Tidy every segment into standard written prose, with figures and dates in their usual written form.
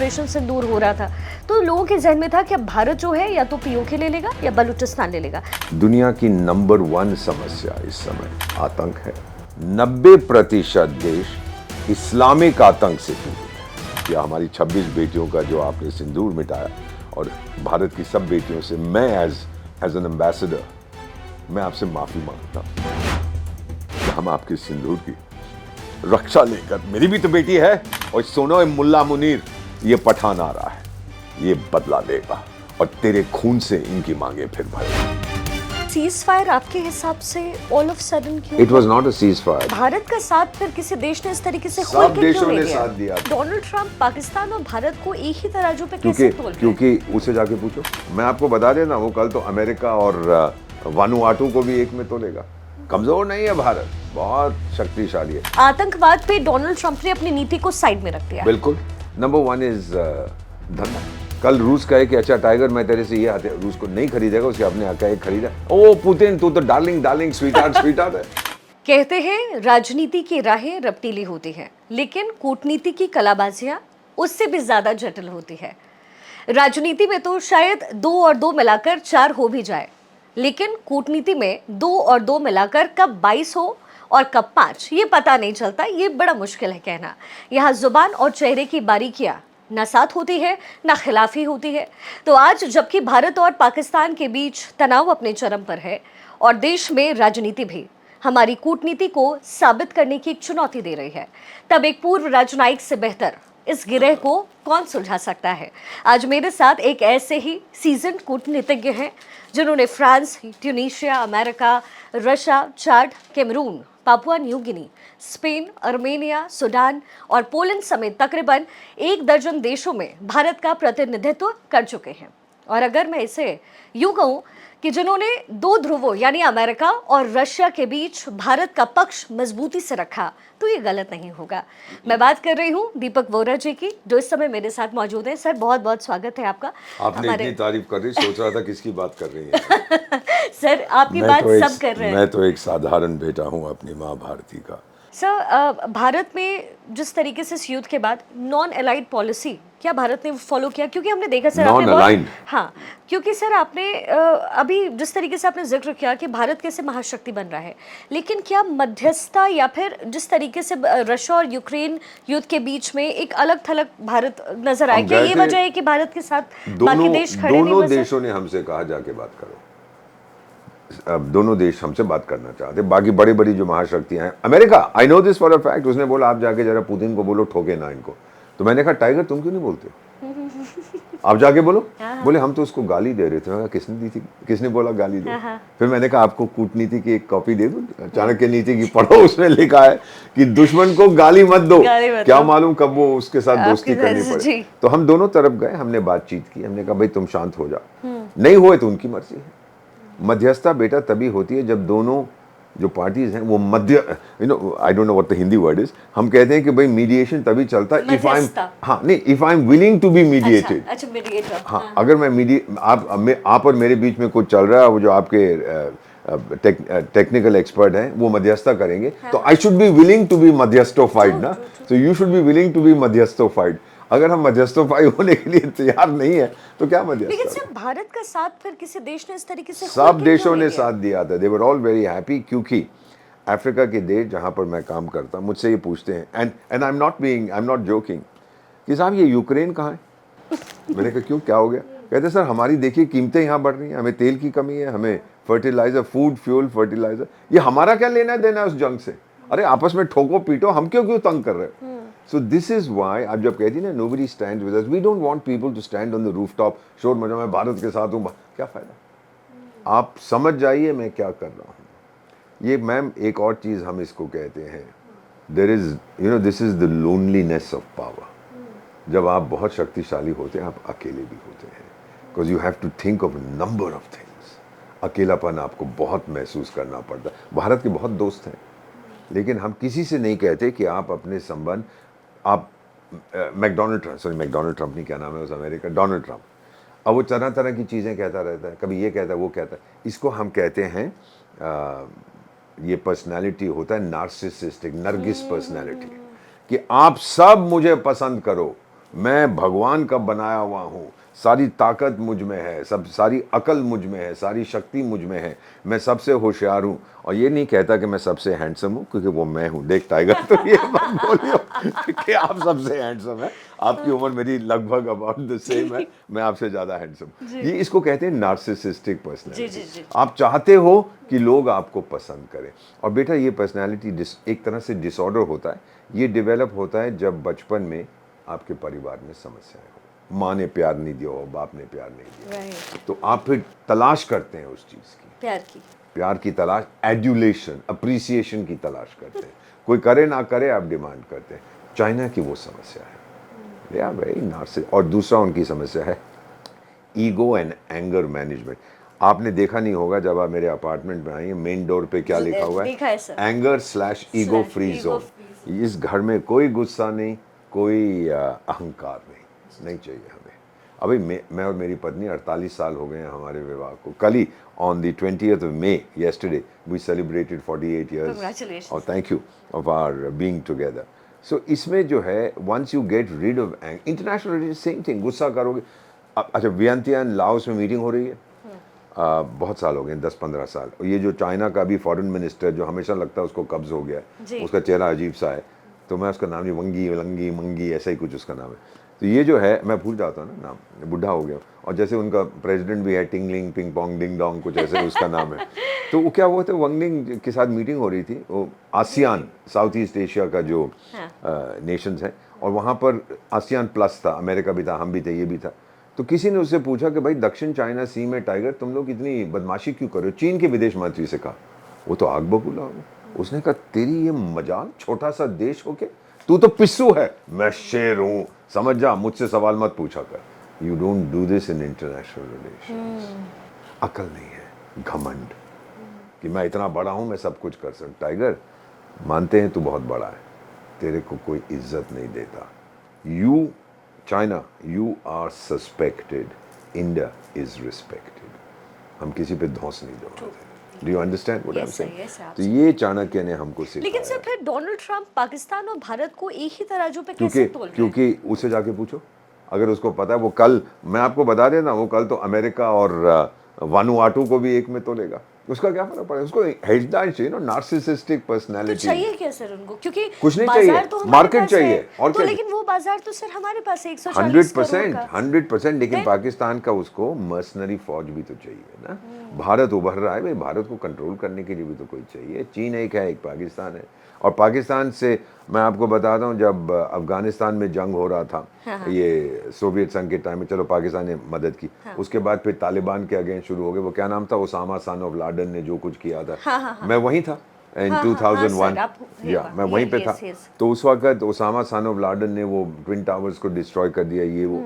Operation सिंदूर हो रहा था, तो लोगों के जहन में था कि अब भारत जो है या तो पीओके ले लेगा या बलूचिस्तान ले लेगा। दुनिया की नंबर 1 समस्या इस समय आतंक है। 90% देश इस्लामिक आतंक से पीड़ित है। या हमारी 26 बेटियों का जो आपने सिंदूर मिटाया, और भारत की सब बेटियों से मैं एज एन एम्बेसडर मैं आपसे माफी मांगता हूं। हम आपके सिंदूर की रक्षा लेकर, मेरी भी तो बेटी है, और सुनो मुल्ला मुनीर, ये पठान आ रहा है, ये बदला लेगा और तेरे खून से इनकी मांगे फिर भरेगा। सीज फायर आपके हिसाब से ऑल ऑफ सडन क्यों? It was not a cease fire. Bharat का साथ फिर किसी देश ने इस तरीके से खोल सब के देशों क्यों ने नहीं दिया? साथ दिया। डोनाल्ड ट्रंप पाकिस्तान और भारत को एक ही तराजू पे कैसे तोल रहे हैं? क्योंकि उसे जाके पूछो, मैं आपको बता देना, वो कल तो अमेरिका और वानुआटू को भी एक में तोलेगा। कमजोर नहीं है भारत, बहुत शक्तिशाली है। आतंकवाद पे डोनाल्ड ट्रंप ने अपनी नीति को साइड में रख दिया। बिल्कुल। नंबर 1 इज धंधा। कल रूस कहे कि अच्छा टाइगर मैं तेरे से ये आते, रूस को नहीं खरीदेगा, उसके अपने आका एक खरीदा। ओ पुतिन तू तो डार्लिंग डार्लिंग स्वीटहार्ट स्वीटहार्ट है। कहते हैं राजनीति की राहें रपटीली होती हैं, लेकिन कूटनीति की कलाबाजियां उससे भी ज्यादा जटिल होती है। राजनीति में तो शायद 2 और 2 मिलाकर 4 हो भी जाए, लेकिन कूटनीति में 2 और 2 मिलाकर कब 22 हो और कब 5 ये पता नहीं चलता। ये बड़ा मुश्किल है कहना। यहाँ जुबान और चेहरे की बारीकियां ना साथ होती है ना खिलाफी होती है। तो आज जबकि भारत और पाकिस्तान के बीच तनाव अपने चरम पर है और देश में राजनीति भी हमारी कूटनीति को साबित करने की एक चुनौती दे रही है, तब एक पूर्व राजनयिक से बेहतर इस गिरह को कौन सुलझा सकता है? आज मेरे साथ एक ऐसे ही सीजन कूटनीतिज्ञ हैं जिन्होंने France, Tunisia, America, Russia, Chad, Cameroon, Papua New Guinea, Spain, Armenia, Sudan और पोलैंड समेत तकरीबन 1 दर्जन देशों में भारत का प्रतिनिधित्व कर चुके हैं। और अगर मैं इसे यूं कहूं कि जिन्होंने 2 ध्रुवों यानी अमेरिका और रशिया के बीच भारत का पक्ष मजबूती से रखा, तो ये गलत नहीं होगा। मैं बात कर रही हूँ दीपक वोरा जी की, जो इस समय मेरे साथ मौजूद हैं। सर बहुत बहुत स्वागत है आपका। आपने इतनी तारीफ कर रही, सोच रहा था किसकी बात कर रही है। सर आपकी बात सब कर रहे हैं। मैं तो एक साधारण बेटा हूँ अपनी माँ भारती का। सर भारत में जिस तरीके से इस युद्ध के बाद नॉन अलाइड पॉलिसी क्या भारत ने फॉलो किया? क्योंकि हमने देखा सर नॉन अलाइंड, हाँ, क्योंकि सर आपने अभी जिस तरीके से आपने जिक्र किया कि भारत कैसे महाशक्ति बन रहा है, लेकिन क्या मध्यस्थता या फिर जिस तरीके से रशिया और यूक्रेन युद्ध के बीच में एक अलग थलग भारत नजर आया, क्या ये वजह है कि भारत के साथ बाकी देश खड़े नहीं? दोनों देशों ने हमसे कहा जाके बात करो। अब दोनों देश हमसे बात करना चाहते, बाकी बड़ी बड़ी जो महाशक्तियां हैं, America, I know this for a fact, उसने बोला आप जाके जरा पुतिन को बोलो ठोके ना इनको। तो मैंने कहा टाइगर तुम क्यों नहीं बोलते? आप जाके बोलो। बोले हम तो उसको गाली दे रहे थे। मैं कहा किसने दी थी? किसने बोला गाली दो? फिर मैंने कहा आपको कूटनीति की एक कॉपी दे दूं, चाणक्य नीति की, पढ़ो, उसमें लिखा है कि दुश्मन को गाली मत दो, क्या मालूम कब वो उसके साथ दोस्ती करनी पड़े। तो हम दोनों तरफ गए, हमने बातचीत की, हमने कहा भाई तुम शांत हो जाओ, नहीं हुए तो उनकी मर्जी है। मध्यस्थता बेटा तभी होती है जब दोनों जो पार्टीज हैं वो मध्य, you know, I don't know what the Hindi word is, हम कहते हैं कि भाई मीडिएशन तभी चलता है if I am willing to be mediated. अच्छा मीडिएटर। हाँ, अगर मैं आप और मेरे बीच में कुछ चल रहा है, वो जो आपके टेक्निकल एक्सपर्ट हैं वो मध्यस्थता करेंगे, तो I should be willing to be मध्यस्थोफाइड ना, so you should be willing to be मध्यस्थोफाइड। अगर हम मध्यस्थोफाई होने के लिए तैयार नहीं है तो क्या मध्यस्थता? लेकिन सिर्फ भारत का साथ फिर किसी देश ने इस तरीके से सब देशों ने साथ दिया था। दे वर ऑल वेरी हैप्पी, क्योंकि अफ्रीका के देश जहां पर मैं काम करता हूं मुझसे ये पूछते हैं, and I am not joking, कि साहब ये यूक्रेन कहाँ है? मैंने कहा क्यों, क्या हो गया? कहते सर हमारी देखिए कीमतें यहाँ बढ़ रही हैं, हमें तेल की कमी है, हमें फर्टिलाइजर, फूड फ्यूल फर्टिलाइजर, ये हमारा क्या लेना देना है उस जंग से? अरे आपस में ठोको पीटो, हम क्यों तंग कर रहे हो? So this is why, आप जब कहती ना nobody stands with us, we don't want people to stand on the rooftop, शोर मचा मैं भारत के साथ हूँ, क्या फायदा? आप समझ जाइए मैं क्या कर रहा हूँ। ये मैम एक और चीज़ हम इसको कहते हैं, there is, you know, this is the loneliness of power। जब आप बहुत शक्तिशाली होते हैं आप अकेले भी होते हैं, because you have to think of a number of things। अकेलापन आपको बहुत महसूस करना पड़ता है। भारत के बहुत दोस्त हैं, लेकिन हम किसी से नहीं कहते कि आप अपने संबंध, आप मैकडोनल्ड ट्रम्प नहीं, क्या नाम है उस अमेरिका, डोनाल्ड ट्रम्प, अब वो तरह तरह की चीज़ें कहता रहता है, कभी ये कहता है वो कहता है, इसको हम कहते हैं ये पर्सनालिटी होता है नार्सिसिस्टिक, नरगिस पर्सनालिटी, कि आप सब मुझे पसंद करो, मैं भगवान का बनाया हुआ हूँ, सारी ताकत मुझ में है, सब सारी अकल मुझ में है, सारी शक्ति मुझ में है, मैं सबसे होशियार हूँ। और ये नहीं कहता कि मैं सबसे हैंडसम हूँ, क्योंकि वो मैं हूँ। देख टाइगर, तो ये मत बोलियो कि आप सबसे हैंडसम है। आपकी उम्र मेरी लगभग अबाउट द सेम है, मैं आपसे ज़्यादा हैंडसम। ये इसको कहते हैं नार्सिसिस्टिक जी, पर्सनैलिटी। जी, जी। आप चाहते हो कि लोग आपको पसंद करें। और बेटा ये पर्सनैलिटी एक तरह से डिसऑर्डर होता है। ये डेवलप होता है जब बचपन में आपके परिवार में समस्याएं हो, माँ ने प्यार नहीं दिया हो, बाप ने प्यार नहीं दिया, राइट। तो आप फिर तलाश करते हैं उस चीज़ की, प्यार की तलाश, एड्यूलेशन, अप्रिसिएशन की तलाश करते हैं। कोई करे ना करे आप डिमांड करते हैं। चाइना की वो समस्या है, दे आर वेरी नार्सिसिस्टिक। और दूसरा उनकी समस्या है ईगो एंड एंगर मैनेजमेंट। आपने देखा नहीं होगा, जब आप मेरे अपार्टमेंट में आएंगे, मेन डोर पे क्या लिखा हुआ देखा है sir. Anger slash ego free ego zone. इस घर में कोई गुस्सा नहीं, कोई अहंकार नहीं चाहिए हमें। अभी मैं और मेरी पत्नी 48 साल हो गए हैं हमारे विवाह को। कल ही on the 20th of May, yesterday, we celebrated 48 years. Congratulations. और thank you of our being together. So इसमें जो है, once you get rid of anger, international same thing, गुस्सा करोगे। अच्छा, वियंतियान लाओस में मीटिंग हो रही है, बहुत साल हो गए, 10-15 साल। और ये जो चाइना का भी फॉरेन मिनिस्टर, जो हमेशा लगता है उसको कब्ज हो गया है, उसका चेहरा अजीब सा है, तो मैं उसका नाम नहीं, वंगी लंगी मंगी ऐसा ही कुछ उसका नाम है। तो ये जो है, मैं भूल जाता हूँ ना नाम, बुढ़ा हो गया। और जैसे उनका प्रेसिडेंट भी है, tingling ping pong ding dong, कुछ ऐसे उसका नाम है। तो वो क्या हुआ था, वंगलिंग के साथ मीटिंग हो रही थी, वो आसियान, साउथ ईस्ट एशिया का जो नेशंस है, और वहाँ पर आसियान प्लस था, अमेरिका भी था, हम भी थे, ये भी था। तो किसी ने उससे पूछा कि भाई दक्षिण चाइना सी में टाइगर, तुम लोग इतनी बदमाशी क्यों कर रहे हो? चीन के विदेश मंत्री से कहा। वो तो आग बबूला हो गया। उसने कहा, तेरी ये मजाल, छोटा सा देश होके तू तो पिस्सू है, मैं शेर हूं, समझ जा, मुझसे सवाल मत पूछा कर। You don't do this in international relation. अकल नहीं है, घमंड कि मैं इतना बड़ा हूं, मैं सब कुछ कर सकता। टाइगर, मानते हैं तू बहुत बड़ा है, तेरे को कोई इज्जत नहीं देता। You China, you are suspected, India is respected. हम किसी पे धौंस नहीं दौड़ाते। Do you understand what I am Yes, sir, saying? yes, sir, तो ये चाणक्य ने हमको लेकिन सर सिखाया। फिर डोनाल्ड ट्रंप पाकिस्तान और भारत को एक ही तराजू पे क्योंकि कैसे तोल रहे हैं? क्योंकि उससे जाके पूछो, अगर उसको पता है, वो कल, मैं आपको बता देना, वो कल तो अमेरिका और वानुआटू को भी एक में तोलेगा। उसका क्या फर्क पड़ेगा उसको? हेजदार चाहिए ना, नार्सिसिस्टिक तो पर्सनालिटी। चाहिए क्या सर उनको, क्योंकि कुछ नहीं बाजार चाहिए, तो हमारे मार्केट पास चाहिए, है, और तो क्या? लेकिन वो बाजार तो सर हमारे पास है 140 करोड़ 100%, का। 100%। लेकिन Then- पाकिस्तान का उसको मर्सनरी फौज भी तो चाहिए ना। भारत उभर रहा है भाई, भारत को कंट्रोल करने के लिए भी तो कोई चाहिए। चीन एक है, एक पाकिस्तान है। और पाकिस्तान से मैं आपको बताता हूँ, जब अफगानिस्तान में जंग हो रहा था, ये सोवियत संघ के टाइम में, चलो पाकिस्तान ने मदद की, उसके बाद फिर तालिबान के अगेंस्ट शुरू हो गए। वो क्या नाम था, ओसामा सन ऑफ लादेन ने जो कुछ किया था, मैं वहीं था इन 2001, या मैं वहीं पे था। तो उस वक्त ओसामा सन ऑफ लादेन ने वो ट्विन टावर्स को डिस्ट्रॉय कर दिया, ये वो।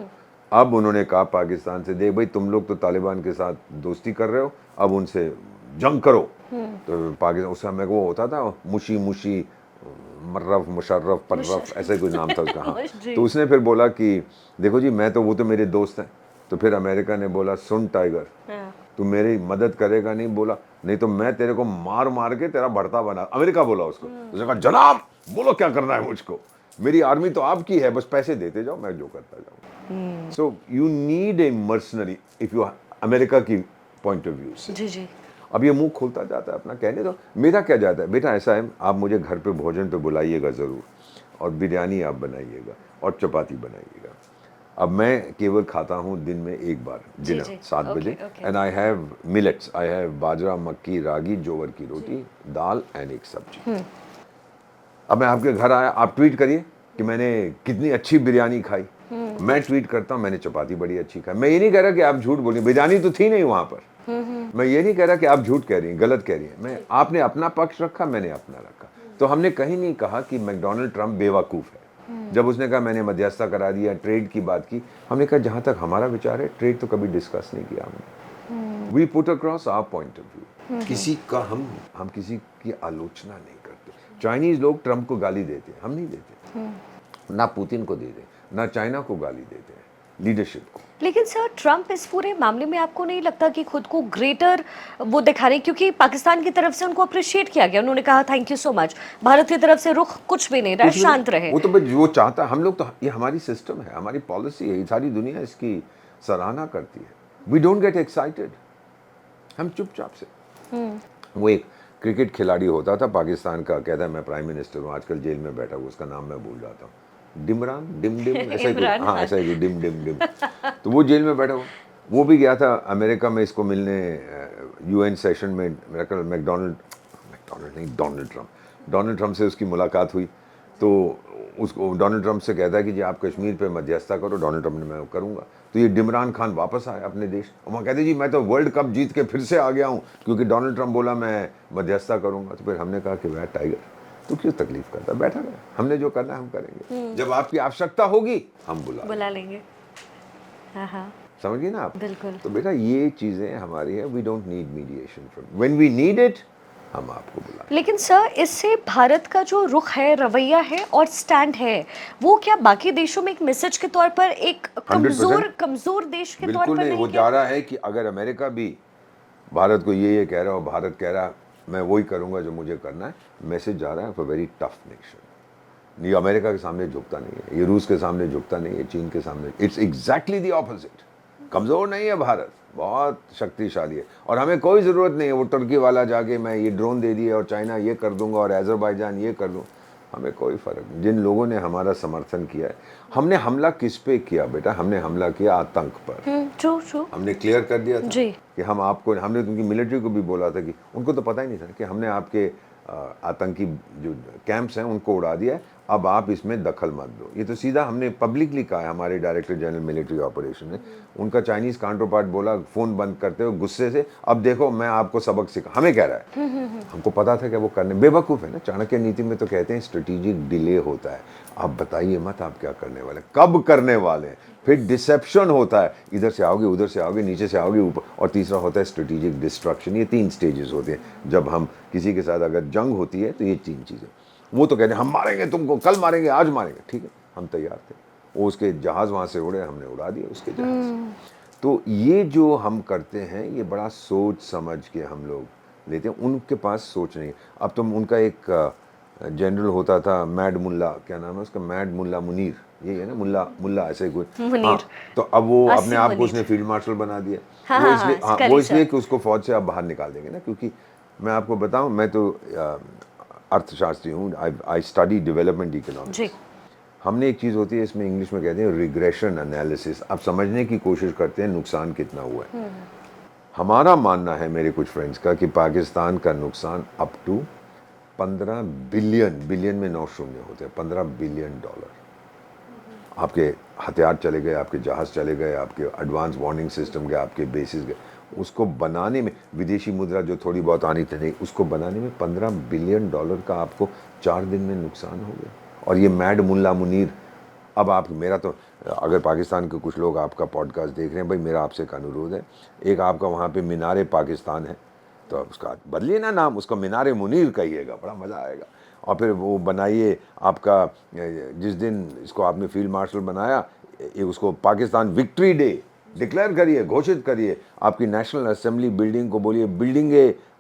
अब उन्होंने कहा पाकिस्तान से, देख भाई, तुम लोग तो तालिबान के साथ दोस्ती कर रहे हो, अब उनसे जंग करो। तो पाकिस्तान, उस समय वो होता था मुशी मुशी, मर्रफ मुशर्रफ पर्रफ, ऐसा ही कुछ नाम था उसका। हाँ, तो उसने फिर बोला कि देखो जी, मैं तो, वो तो मेरे दोस्त हैं। तो फिर अमेरिका ने बोला, सुन टाइगर, तू मेरी मदद करेगा नहीं, बोला, नहीं तो मैं तेरे को मार मार के तेरा भरता बना। अमेरिका बोला उसको। उसने कहा, जनाब बोलो क्या करना है मुझको, मेरी आर्मी तो आपकी है, बस पैसे देते जाओ, मैं जो करता जाऊँ। So you need a mercenary, if you, America की पॉइंट ऑफ व्यू से। जी जी। अब ये मुंह खोलता जाता है अपना, कहने दो। मेरा क्या जाता है बेटा, ऐसा है, आप मुझे घर पे भोजन पे बुलाइएगा ज़रूर, और बिरयानी आप बनाइएगा, और चपाती बनाइएगा। अब मैं केवल खाता हूँ दिन में एक बार, डिनर 7 बजे, and I have millets, I have bajra, makki, ragi, जोवर की रोटी, दाल एंड एक सब्जी। अब मैं आपके घर आया, आप ट्वीट करिए कि मैंने कितनी अच्छी बिरयानी खाई। मैं ट्वीट करता हूँ, मैंने चपाती बड़ी अच्छी खाई। मैं ये नहीं कह रहा कि आप झूठ बोलिए, बिरयानी तो थी नहीं वहाँ पर। मैं ये नहीं कह रहा कि आप झूठ कह रही हैं, गलत कह रही हैं। मैं, आपने अपना पक्ष रखा, मैंने अपना रखा। तो हमने कहीं नहीं कहा कि मैकडोनल्ड ट्रंप बेवकूफ़ है। जब उसने कहा मैंने मध्यस्थता करा दिया, ट्रेड की बात की, हमने कहा जहाँ तक हमारा विचार है, ट्रेड तो कभी डिस्कस नहीं किया हमने। We put across our point of view. किसी का हम किसी की आलोचना नहीं करते। चाइनीज लोग ट्रंप को गाली देते हैं, हम नहीं देते। ना पुतिन को देते, ना चाइना को गाली देते हैं। लीडरशिप को। लेकिन सर ट्रम्प इस पूरे मामले में आपको नहीं लगता कि खुद को ग्रेटर वो दिखा रहे हैं, क्योंकि पाकिस्तान की तरफ से उनको अप्रिशिएट किया गया, उन्होंने कहा thank you so much, Bharat की तरफ से रुख कुछ भी नहीं रहा, कुछ भी शांत नहीं, रहे। वो तो बस वो चाहता है। हम लोग तो, ये हमारी सिस्टम है, हमारी पॉलिसी है, ये सारी दुनिया इसकी सराहना करती है। वी डोंट गेट एक्साइटेड, हम चुपचाप से। वो एक क्रिकेट खिलाड़ी होता था पाकिस्तान का, कहता है मैं प्राइम मिनिस्टर हूँ, आजकल जेल में बैठा हुआ, उसका नाम मैं भूल जाता हूँ, डिमरान डिम डिम ऐसा ही कुछ, इमरान हाँ खान। ऐसा ही कुछ, डिम डिम डिम। तो वो जेल में बैठा हुआ, वो भी गया था अमेरिका में इसको मिलने, यूएन सेशन में, मेरा ख्याल मैकडोनल्ड नहीं, डोनाल्ड ट्रम्प से उसकी मुलाकात हुई। तो उसको डोनाल्ड ट्रम्प से कहता है कि जी आप कश्मीर पे मध्यस्थता करो, डोनाल्ड ट्रम्प ने मैं करूँगा। तो ये इमरान खान वापस आया अपने देश, और वहाँ कहते जी मैं तो वर्ल्ड कप जीत के फिर से आ गया हूँ, क्योंकि डोनाल्ड ट्रम्प बोला मैं मध्यस्थता करूँगा। तो फिर हमने कहा कि वह टाइगर तो क्यों तकलीफ करता, बैठा रहे, हमने जो करना है हम करेंगे, जब आपकी आवश्यकता होगी हम बुला लेंगे। हाँ हाँ, समझिए ना आप। बिल्कुल। तो बेटा ये चीज़ें हमारी है, we don't need mediation from, when we need it हम आपको बुलाएं। लेकिन सर इससे भारत का जो रुख है, रवैया है और स्टैंड है, वो क्या बाकी देशों में एक मैसेज के तौर पर एक 100% कमजोर देश के तौर बिल्कुल पर नहीं, नहीं वो कह जा रहा है कि अगर अमेरिका भी भारत को ये कह रहा है और भारत कह रहा है मैं वही करूंगा जो मुझे करना है, मैसेज जा रहा है फॉर वेरी टफ नेशन। ये अमेरिका के सामने झुकता नहीं है, ये रूस के सामने झुकता नहीं है, चीन के सामने, इट्स एग्जैक्टली द ऑपोजिट। कमज़ोर नहीं है भारत, बहुत शक्तिशाली है, और हमें कोई ज़रूरत नहीं है वो तुर्की वाला जाके मैं ये ड्रोन दे दिए और चाइना ये कर दूंगा और अजरबैजान ये कर दूँ, हमें कोई फ़र्क नहीं। जिन लोगों ने हमारा समर्थन किया है, हमने हमला किस पे किया बेटा, हमने हमला किया आतंक पर। ट्रू हमने क्लियर कर दिया था जी। कि हम आपको, हमने उनकी मिलिट्री को भी बोला था कि उनको तो पता ही नहीं था कि हमने आपके आतंकी जो कैंप्स हैं उनको उड़ा दिया है, अब आप इसमें दखल मत दो। ये तो सीधा हमने पब्लिकली कहा है, हमारे डायरेक्टर जनरल मिलिट्री ऑपरेशन ने। उनका चाइनीज़ काउंटर पार्ट बोला फ़ोन बंद करते हुए गुस्से से, अब देखो मैं आपको सबक सिखा, हमें कह रहा है। हमको पता था कि वो करने, बेवकूफ़ है ना, चाणक्य नीति में तो कहते हैं स्ट्रेटेजिक डिले होता है। आप बताइए मत आप क्या करने वाले, कब करने वाले हैं, फिर डिसेप्शन होता है, इधर से आओगे उधर से आओगे नीचे से आओगे ऊपर, और तीसरा होता है स्ट्रेटेजिक डिस्ट्रक्शन। ये 3 स्टेजेस होते हैं जब हम किसी के साथ अगर जंग होती है, तो ये 3 चीज़ें। वो तो कहते हैं हम मारेंगे तुमको, कल मारेंगे आज मारेंगे, ठीक है हम तैयार थे। वो उसके जहाज़ वहाँ से उड़े, हमने उड़ा दिए उसके जहाज़। तो ये जो हम करते हैं ये बड़ा सोच समझ के हम लोग लेते हैं, उनके पास सोच नहीं। अब तुम उनका एक जनरल होता था मैड मुल्ला, क्या नाम है उसका, मैड मुल्ला मुनीर, यही है ना, मुल्ला ऐसे ही कोई, मुनीर। हाँ। तो अब वो आसिम अपने आप को मुनीर। उसने फील्ड मार्शल बना दिया। हाँ, वो हाँ, इसलिए, हाँ, हाँ कली वो इसलिए सर। कि उसको फौज से अब बाहर निकाल देंगे ना, क्योंकि मैं आपको बताऊं, मैं तो अर्थशास्त्री हूँ, आई स्टडी डेवलपमेंट इकोनॉमिक्स। जी। हमने एक चीज़ होती है इसमें इंग्लिश में कहते हैं रिग्रेशन एनालिसिस, आप समझने की कोशिश करते हैं नुकसान कितना हुआ है। हमारा मानना है मेरे कुछ फ्रेंड्स का कि पाकिस्तान का नुकसान अप टू 15 बिलियन में 9 शून्य होते हैं, 15 बिलियन डॉलर। आपके हथियार चले गए, आपके जहाज़ चले गए, आपके एडवांस वार्निंग सिस्टम गए, आपके बेसिस गए, उसको बनाने में विदेशी मुद्रा जो थोड़ी बहुत आनी थी नहीं, उसको बनाने में 15 बिलियन डॉलर का आपको 4 दिन में नुकसान हो गया। और ये मैड मुल्ला मुनीर, अब आप, मेरा तो, अगर पाकिस्तान के कुछ लोग आपका पॉडकास्ट देख रहे हैं भाई, मेरा आपसे एक अनुरोध है, एक आपका वहाँ पे मीनारे पाकिस्तान है, तो उसका बदलिए ना नाम, उसको मीनारे मुनीर कहिएगा, बड़ा मज़ा आएगा। और फिर वो बनाइए आपका, जिस दिन इसको आपने फील्ड मार्शल बनाया, उसको पाकिस्तान विक्ट्री डे डिक्लेयर करिए, घोषित करिए, आपकी नेशनल असेंबली बिल्डिंग को बोलिए बिल्डिंग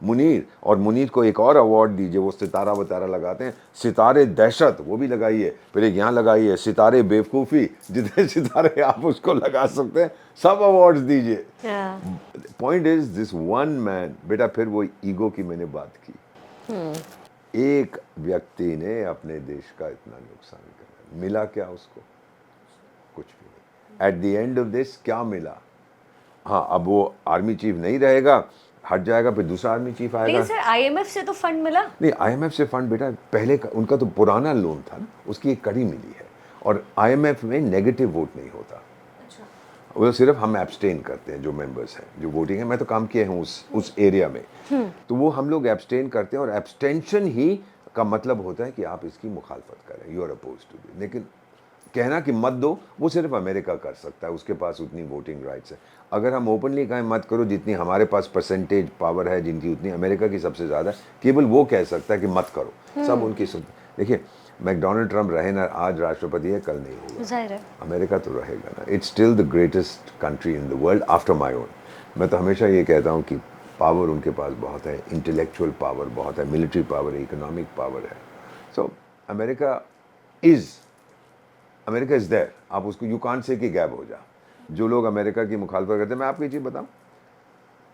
मुनीर, और मुनीर को एक और अवार्ड दीजिए, वो सितारा वतारा लगाते हैं, सितारे दहशत वो भी लगाइए, फिर एक यहाँ लगाइए सितारे बेवकूफ़ी, जितने सितारे आप उसको लगा सकते हैं सब अवार्ड्स दीजिए। Point is this one man, बेटा फिर वो ईगो की मैंने बात की, एक व्यक्ति ने अपने देश का इतना नुकसान करा, मिला क्या उसको, कुछ भी नहीं। At the end of this क्या मिला, हाँ अब वो आर्मी चीफ नहीं रहेगा, हट जाएगा, फिर दूसरा आर्मी चीफ आएगा। लेकिन सर आईएमएफ से तो फंड मिला। नहीं, आईएमएफ से फंड बेटा पहले का, उनका तो पुराना लोन था ना, उसकी एक कड़ी मिली है, और आईएमएफ में नेगेटिव वोट नहीं होता। वो सिर्फ हम एब्सटेन करते हैं, जो मेंबर्स हैं, जो वोटिंग है, मैं तो काम किया हूँ उस एरिया में, तो वो हम लोग एब्सटेन करते हैं, और एब्सटेंशन ही का मतलब होता है कि आप इसकी मुखालफत करें, you are oppose to the. लेकिन कहना कि मत दो, वो सिर्फ अमेरिका कर सकता है, उसके पास उतनी वोटिंग राइट्स है। अगर हम ओपनली कहें मत करो, जितनी हमारे पास परसेंटेज पावर है जिनकी, उतनी अमेरिका की सबसे ज़्यादा है, केवल वो कह सकता है कि मत करो, सब उनकी सुन। देखिए मैकडोनल्ड ट्रम्प रहे ना, आज राष्ट्रपति है, कल नहीं होगा। जाहिर है। अमेरिका तो रहेगा ना। It's still the greatest country in the world after my own. मैं तो हमेशा ये कहता हूँ कि पावर उनके पास बहुत है, इंटेलेक्चुअल पावर बहुत है, मिलिट्री पावर है, इकोनॉमिक पावर है। So America is there. आप उसको यू कांट से कि गैप हो जा। जो लोग अमेरिका की मुखालफत करते हैं, मैं आपको ये चीज़ बताऊँ,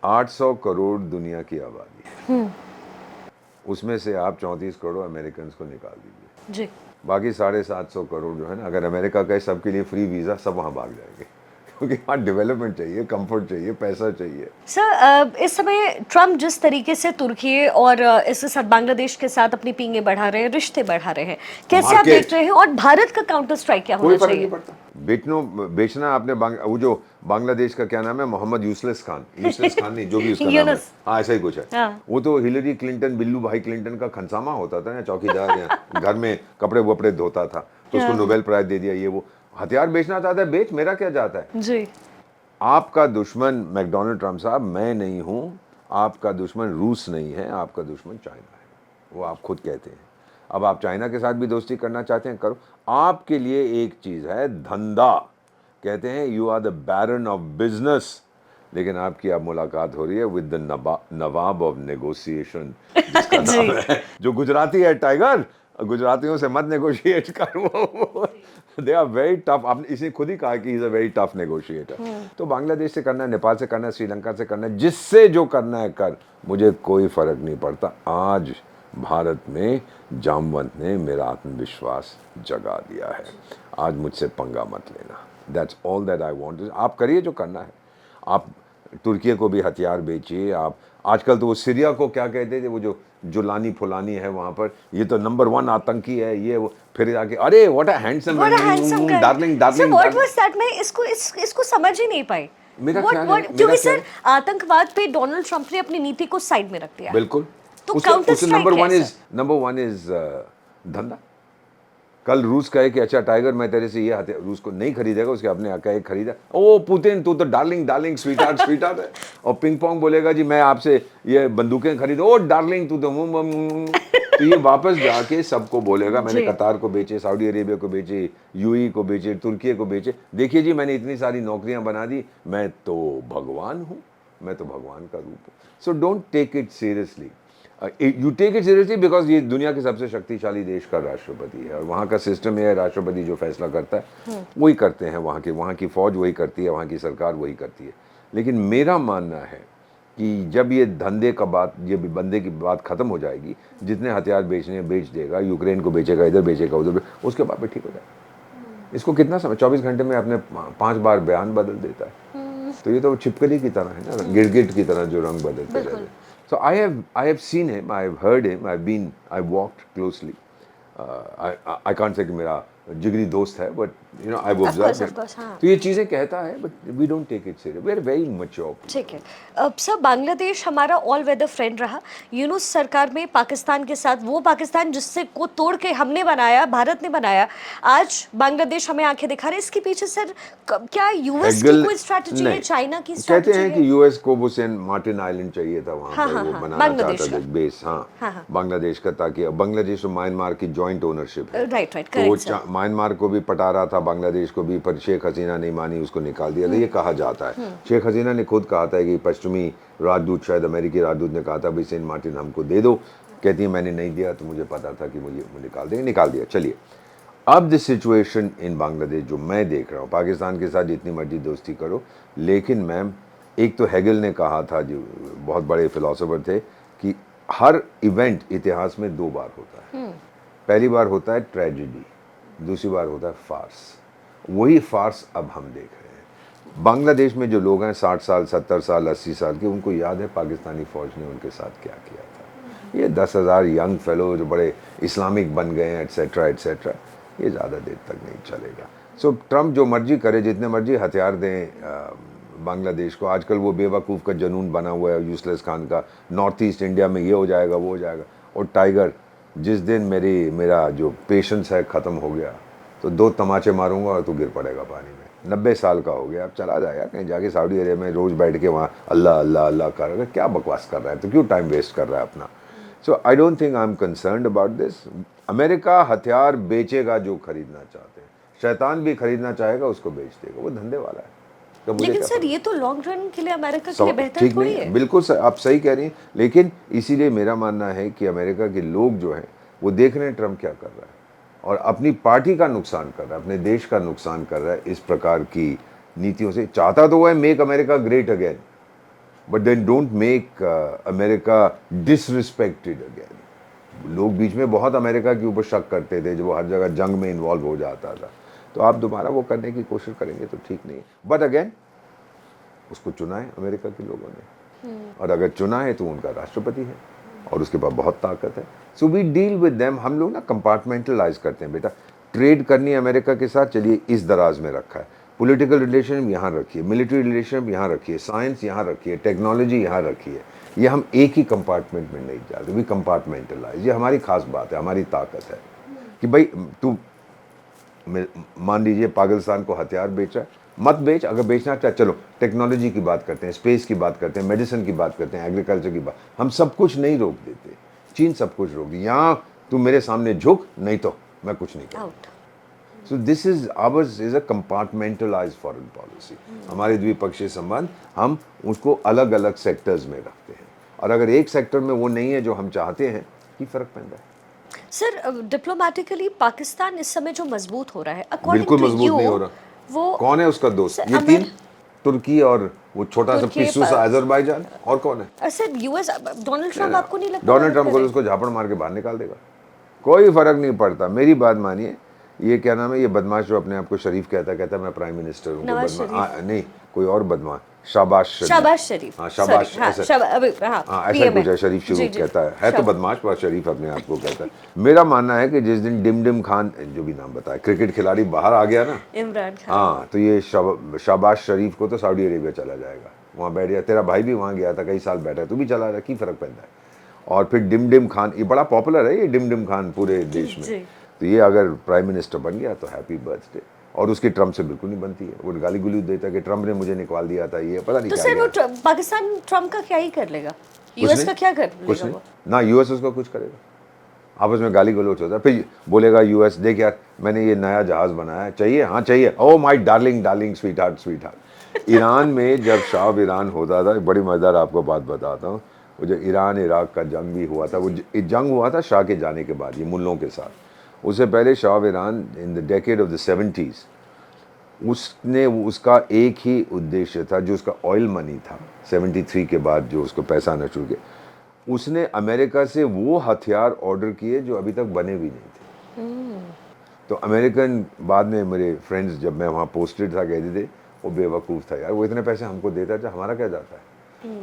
800 करोड़ दुनिया की आबादी है, उसमें से आप 34 करोड़ अमेरिकन को निकाल दीजिए, जी। बाकी 750 करोड़ जो है ना, अगर अमेरिका का सबके लिए फ्री वीज़ा, सब वहाँ भाग जाएंगे क्योंकि वहाँ डेवलपमेंट चाहिए, कंफर्ट चाहिए, पैसा चाहिए। सर, इस समय ट्रम्प जिस तरीके से तुर्की और इसके साथ बांग्लादेश के साथ अपनी पींगे बढ़ा रहे हैं, रिश्ते बढ़ा रहे हैं, कैसे आप मार्केट देख रहे हैं, और भारत का काउंटर स्ट्राइक क्या कोई होना फर्क चाहिए? नहीं पड़ता। बेचना आपने वो जो बांग्लादेश का क्या नाम है, मोहम्मद यूसुफ खान नहीं, जो भी उसका नाम है, यूनुस। हाँ ऐसा ही कुछ है। हाँ। वो तो हिलरी क्लिंटन, बिल्लू भाई क्लिंटन का खनसामा होता था ना, चौकीदार या घर में कपड़े वपड़े धोता था, तो उसको नोबेल प्राइज दे दिया। ये वो हथियार बेचना चाहता है, बेच, मेरा क्या जाता है। जी। आपका दुश्मन मैकडोनल्ड ट्रम्प साहब मैं नहीं हूं, आपका दुश्मन रूस नहीं है, आपका दुश्मन चाइना है, वो आप खुद कहते हैं। अब आप चाइना के साथ भी दोस्ती करना चाहते हैं, करो। आपके लिए एक चीज़ है, धंधा। कहते हैं you are the baron of business, लेकिन आपकी अब मुलाकात हो रही है with the nawab of negotiation, जिसका नाम है, जो गुजराती है, टाइगर। गुजरातियों से मत नेगोशिएट कर, वो दे आर वेरी टफ। आपने इसे खुद ही कहा कि is a very tough negotiator. तो बांग्लादेश से करना है, नेपाल से करना है, श्रीलंका से करना है, जिससे जो करना है कर, मुझे कोई फर्क नहीं पड़ता। आज भारत में जामवंत ने मेरा आत्मविश्वास जगा दिया है। आज मुझसे पंगा मत लेना, that's all that I want. आप करिए जो करना है। आप तुर्की को भी हथियार बेचिए। आप आजकल तो वो सीरिया को क्या कहते थे, वो जो जुलानी फुलानी है वहाँ पर, ये तो नंबर 1 आतंकी है, ये वो, फिर जाके अरे what a handsome darling sir, what darling. Was that? मैं इसको समझ ही नहीं पाई। मेरा ख्याल है, क्योंकि सर आतंकवाद पे डोनाल्ड ट्रंप ने अपनी नीति को साइड में रख दिया। बिल्कुल। तो उसके काउंटर उसके स्ट्राइक नंबर वन इज धंधा। कल रूस कहे कि अच्छा टाइगर मैं तेरे से ये हथियार, रूस को नहीं खरीदेगा, उसके अपने कहे खरीदा, ओ पुतिन तू तो डार्लिंग स्वीट हार्ट है। और पिंग पोंग बोलेगा जी मैं आपसे ये बंदूकें खरीदो, ओ डार्लिंग तू तो तो ये वापस जाके सबको बोलेगा मैंने कतार को बेचे, सऊदी अरेबिया को बेचे, यूएई को बेचे, तुर्की को बेचे, देखिए जी मैंने इतनी सारी नौकरियां बना दी, मैं तो भगवान हूँ, मैं तो भगवान का रूप हूँ। So don't take it seriously, you take it seriously because ये दुनिया के सबसे शक्तिशाली देश का राष्ट्रपति है, और वहाँ का सिस्टम ये है, राष्ट्रपति जो फैसला करता है वही करते हैं, वहाँ की फौज वही करती है, वहाँ की सरकार वही करती है। लेकिन मेरा मानना है कि जब ये धंधे का बात, ये बंदे की बात खत्म हो जाएगी, जितने हथियार बेचने बेच देगा, यूक्रेन को बेचेगा, इधर बेचेगा, उधर उसके बाद ठीक हो जाएगा। इसको कितना समय, 24 घंटे में अपने 5 बार बयान बदल देता है। तो ये तो छिपकली की तरह है ना, गिरगिट की तरह जो रंग बदलते रहते हैं। So I have seen him, I have heard him, I've walked closely. I can't say कि मेरा जिगरी दोस्त है, but you know I've observed him. हाँ। तो ये चीज़ें कहता है, but we don't take it serious. We are very mature. ठीक है। अब सर बांग्लादेश हमारा ऑल वेदर फ्रेंड रहा। यूनुस सरकार में पाकिस्तान के साथ, वो पाकिस्तान जिससे को तोड़ के हमने बनाया, भारत ने बनाया, आज बांग्लादेश हमें आंखें दिखा रहे। इसके पीछे सर क्या यूएस की कोई स्ट्रैटेजी है, चाइना की स्ट्रैटेजी कहते हैं कि यूएस को वो सेंट मार्टिन आइलैंड चाहिए था, वहाँ पर वो बनाना चाहता था बेस, हाँ बांग्लादेश का, ताकि बांग्लादेश और म्यांमार की जॉइंट ओनरशिप है। राइट तो म्यांमार को भी पटा रहा था, बांग्लादेश को भी, पर शेख हसीना नहीं मानी, उसको निकाल दिया था, ये कहा जाता है। शेख हसीना ने खुद कहा था कि पश्चिमी राजदूत, शायद अमेरिकी राजदूत ने कहा था भाई सेंट मार्टिन हमको दे दो, कहती है मैंने नहीं दिया, तो मुझे पता था कि मुझे निकाल देंगे, निकाल दिया। चलिए, अब द सिचुएशन इन बांग्लादेश जो मैं देख रहा हूँ, पाकिस्तान के साथ जितनी मर्जी दोस्ती करो, लेकिन मैम एक तो हेगल ने कहा था, जो बहुत बड़े फिलोसोफर थे, कि हर इवेंट इतिहास में 2 बार होता है। पहली बार होता है ट्रेजेडी, दूसरी बार होता है फार्स। वही फार्स अब हम देख रहे हैं। बांग्लादेश में जो लोग हैं 60 साल, 70 साल, 80 साल के, उनको याद है पाकिस्तानी फ़ौज ने उनके साथ क्या किया था। ये 10,000 यंग फेलो जो बड़े इस्लामिक बन गए हैं, एट्सेट्रा एट्सेट्रा, ये ज़्यादा देर तक नहीं चलेगा। सो ट्रम्प जो मर्जी करे, जितने मर्जी हथियार दें बांग्लादेश को, आजकल वो बेवकूफ़ का जुनून बना हुआ है यूसुफ खान का, नॉर्थ ईस्ट इंडिया में ये हो जाएगा, वो हो जाएगा। और टाइगर, जिस दिन मेरा जो पेशेंस है ख़त्म हो गया, तो 2 तमाचे मारूंगा और तू गिर पड़ेगा पानी में। 90 साल का हो गया, अब चला जाएगा कहीं जाके सऊदी अरेबिया में, रोज़ बैठ के वहाँ अल्लाह अल्लाह अल्लाह कर, क्या बकवास कर रहा है, तो क्यों टाइम वेस्ट कर रहा है अपना। So I don't think I am concerned about this. America हथियार बेचेगा जो खरीदना चाहते हैं, शैतान भी खरीदना चाहेगा उसको बेच देगा, वो धंधे वाला है। तो मुझे लेकिन क्या सर फर्क? ये तो लॉन्ग रन के लिए अमेरिका के लिए बेहतर ठीक नहीं थोड़ी है, है। बिल्कुल आप सही कह रही हैं, लेकिन इसीलिए मेरा मानना है कि अमेरिका के लोग जो हैं वो देख रहे हैं ट्रम्प क्या कर रहा है, और अपनी पार्टी का नुकसान कर रहा है, अपने देश का नुकसान कर रहा है इस प्रकार की नीतियों से। चाहता तो वो है make America great again, but then don't make America disrespected again. लोग बीच में बहुत अमेरिका के ऊपर शक करते थे जब वो हर जगह जंग में इन्वॉल्व हो जाता था, तो आप दोबारा वो करने की कोशिश करेंगे तो ठीक नहीं है। बट अगेन उसको चुना है अमेरिका के लोगों ने, और अगर चुना है तो उनका राष्ट्रपति है और उसके पास बहुत ताकत है। So we deal with them. हम लोग ना कंपार्टमेंटलाइज करते हैं, बेटा ट्रेड करनी है अमेरिका के साथ, चलिए इस दराज में रखा है, पॉलिटिकल रिलेशन यहाँ रखिए, मिलिट्री रिलेशन यहाँ रखिए, साइंस यहाँ रखिए, टेक्नोलॉजी यहाँ रखिए। ये हम एक ही कंपार्टमेंट में नहीं जाते, वी कंपार्टमेंटलाइज। ये हमारी खास बात है, हमारी ताकत है कि भाई तू मान लीजिए पाकिस्तान को हथियार बेच रहा है, मत बेच। अगर बेचना चाहे चलो टेक्नोलॉजी की बात करते हैं, स्पेस की बात करते हैं, मेडिसिन की बात करते हैं, एग्रीकल्चर की बात, हम सब कुछ नहीं रोक देते। चीन सब कुछ रोक दी, यहाँ तू मेरे सामने झुक, नहीं तो मैं कुछ नहीं करूँ। Out. So this is ours is a compartmentalize foreign policy. हमारे द्विपक्षीय संबंध हम उसको अलग अलग सेक्टर्स में रखते हैं, और अगर एक सेक्टर में वो नहीं है जो हम चाहते हैं, की फर्क पैदा है? सर डिप्लोमेटिकली पाकिस्तान इस समय जो मजबूत हो रहा है अकॉर्डिंग बिल्कुल टू मजबूत यू, नहीं हो रहा। वो कौन है उसका दोस्त? सर ये तीन, तुर्की और वो छोटा सा तुर्की, पिस्सू सा अजरबैजान, और कौन है? सर यूएस, डोनाल्ड ट्रम्प आपको नहीं लगता डोनाल्ड मदद ट्रम्प को तो करे? उसको झापड़ मार के बाहर निकाल देगा, कोई फर्क नहीं पड़ता। मेरी बात मानिए, ये क्या नाम है, ये बदमाश जो अपने आप को शरीफ कहता है मैं प्राइम मिनिस्टर हूँ, नवाज बदमाश नहीं, कोई और बदमाश, शाबाश शरीफ। शाबाश शरीफ। हाँ शाबाश, हाँ, ऐसा हाँ, हाँ ऐसा पीएम कुछ है, शरीफ शुरू जी जी कहता है तो बदमाश, पर शरीफ अपने आप को कहता है। मेरा मानना है कि जिस दिन डिम डिम खान, जो भी नाम बताया, क्रिकेट खिलाड़ी बाहर आ गया ना, इमरान खान, हाँ, तो ये शाबाश शरीफ को तो सऊदी अरेबिया चला जाएगा, वहाँ बैठ गया। तेरा भाई भी वहाँ गया था, कई साल बैठा है, तू भी चला जा, की फर्क पैदा है। और फिर डिम डिम खान, ये बड़ा पॉपुलर है, ये डिम डिम खान पूरे देश में। जी। तो ये अगर प्राइम मिनिस्टर बन गया तो हैप्पी बर्थडे। और उसकी ट्रम्प से बिल्कुल नहीं बनती है, वो गाली गुली देता है कि ट्रम्प ने मुझे निकाल दिया था, ये पता नहीं तो क्या सर वो क्या। पाकिस्तान ट्रम्प का क्या ही कर लेगा, कुछ यूएस नहीं, का क्या कर कुछ लेगा नहीं वो? ना, यूएस उसका कुछ करेगा। आपस में गाली गलौज होता है, फिर बोलेगा यूएस, देख यार मैंने ये नया जहाज बनाया है, चाहिए? हाँ चाहिए। Oh my darling darling sweet heart sweet heart. Iran में जब शाह ईरान होता था, बड़ी मज़ेदार आपको बात बताता हूँ, वो जो ईरान इराक का जंग भी हुआ था, वो जंग हुआ था शाह के जाने के बाद, ये मुल्लों के साथ। उससे पहले Shah Iran in the decade of the 70s, उसने उसका एक ही उद्देश्य था, जो उसका ऑयल मनी था 73 के बाद जो उसको पैसा आना शुरू किया, उसने अमेरिका से वो हथियार ऑर्डर किए जो अभी तक बने भी नहीं थे। तो अमेरिकन, बाद में मेरे फ्रेंड्स जब मैं वहाँ पोस्टेड था कहते थे वो बेवकूफ़ था यार, वो इतने पैसे हमको देता था, हमारा क्या जाता है।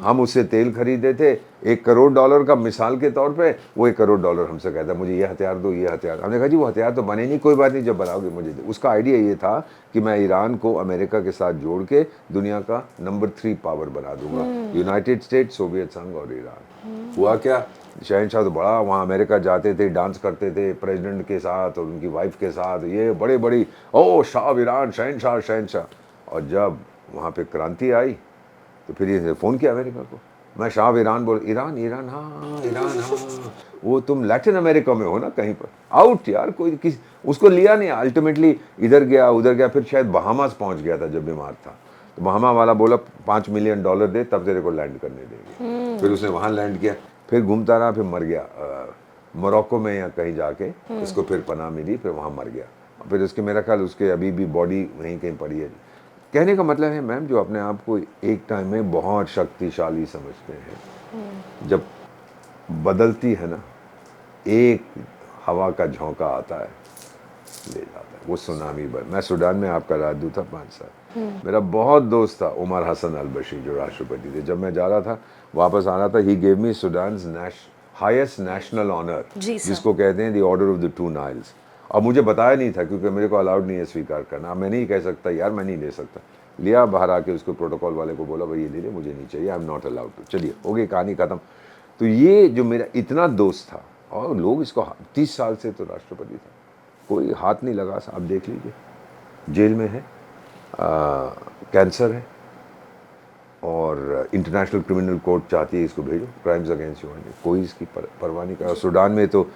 हम उससे तेल खरीदे थे $1 करोड़ का, मिसाल के तौर पे वो $1 करोड़ हमसे कहता मुझे ये हथियार दो, ये हथियार। हमने कहा जी वो हथियार तो बने नहीं, कोई बात नहीं, जब बनाओगे मुझे दे। उसका आइडिया ये था कि मैं ईरान को अमेरिका के साथ जोड़ के दुनिया का नंबर 3 पावर बना दूंगा, यूनाइटेड स्टेट, सोवियत संघ और ईरान। हुआ क्या, शहनशाह तो बड़ा, वहाँ अमेरिका जाते थे, डांस करते थे प्रेसिडेंट के साथ और उनकी वाइफ के साथ, ये बड़े बड़ी, ओ शाह ईरान, शहनशाह शहनशाह। और जब वहाँ पे क्रांति आई तो फिर ये फ़ोन किया अमेरिका को, मैं शाह ईरान बोल, ईरान ईरान हाँ ईरान हाँ, वो तुम लैटिन अमेरिका में हो ना कहीं पर, आउट यार। कोई किस उसको लिया नहीं, अल्टीमेटली इधर गया उधर गया, फिर शायद बहामास पहुंच गया था जब बीमार था, तो बहामा वाला बोला $5 मिलियन दे तब तेरे को लैंड करने देंगे। फिर उसने वहाँ लैंड किया, फिर घूमता रहा, फिर मर गया मोरक्को में या कहीं जाके, उसको फिर पनाह मिली, फिर वहाँ मर गया। फिर उसके, मेरा ख्याल उसके अभी भी बॉडी वहीं कहीं पड़ी है। कहने का मतलब है मैम, जो अपने आप को एक टाइम में बहुत शक्तिशाली समझते हैं, जब बदलती है ना, एक हवा का झोंका आता है, ले जाता है, वो सुनामी बन। मैं सूडान में आपका राजदूत था 5 साल, मेरा बहुत दोस्त था उमर हसन अल बशीर जो राष्ट्रपति थे। जब मैं जा रहा था, वापस आ रहा था, he gave me Sudan highest national honour, जिसको कहते हैं the order of the 2 Niles. और मुझे बताया नहीं था क्योंकि मेरे को अलाउड नहीं है स्वीकार करना। मैं नहीं कह सकता यार मैं नहीं ले सकता, लिया बाहर आके, उसको प्रोटोकॉल वाले को बोला भाई ये ले ले, मुझे नहीं चाहिए, I am not allowed to. चलिए हो गई कहानी खत्म। तो ये जो मेरा इतना दोस्त था, और लोग इसको 30 साल से तो राष्ट्रपति था, कोई हाथ नहीं लगा। आप देख लीजिए, जेल में है, कैंसर है, और इंटरनेशनल क्रिमिनल कोर्ट चाहती है इसको भेजो, क्राइम्स अगेंस्ट ह्यूमैनिटी, कोई इसकी परवाह नहीं कर रहा। सूडान में तो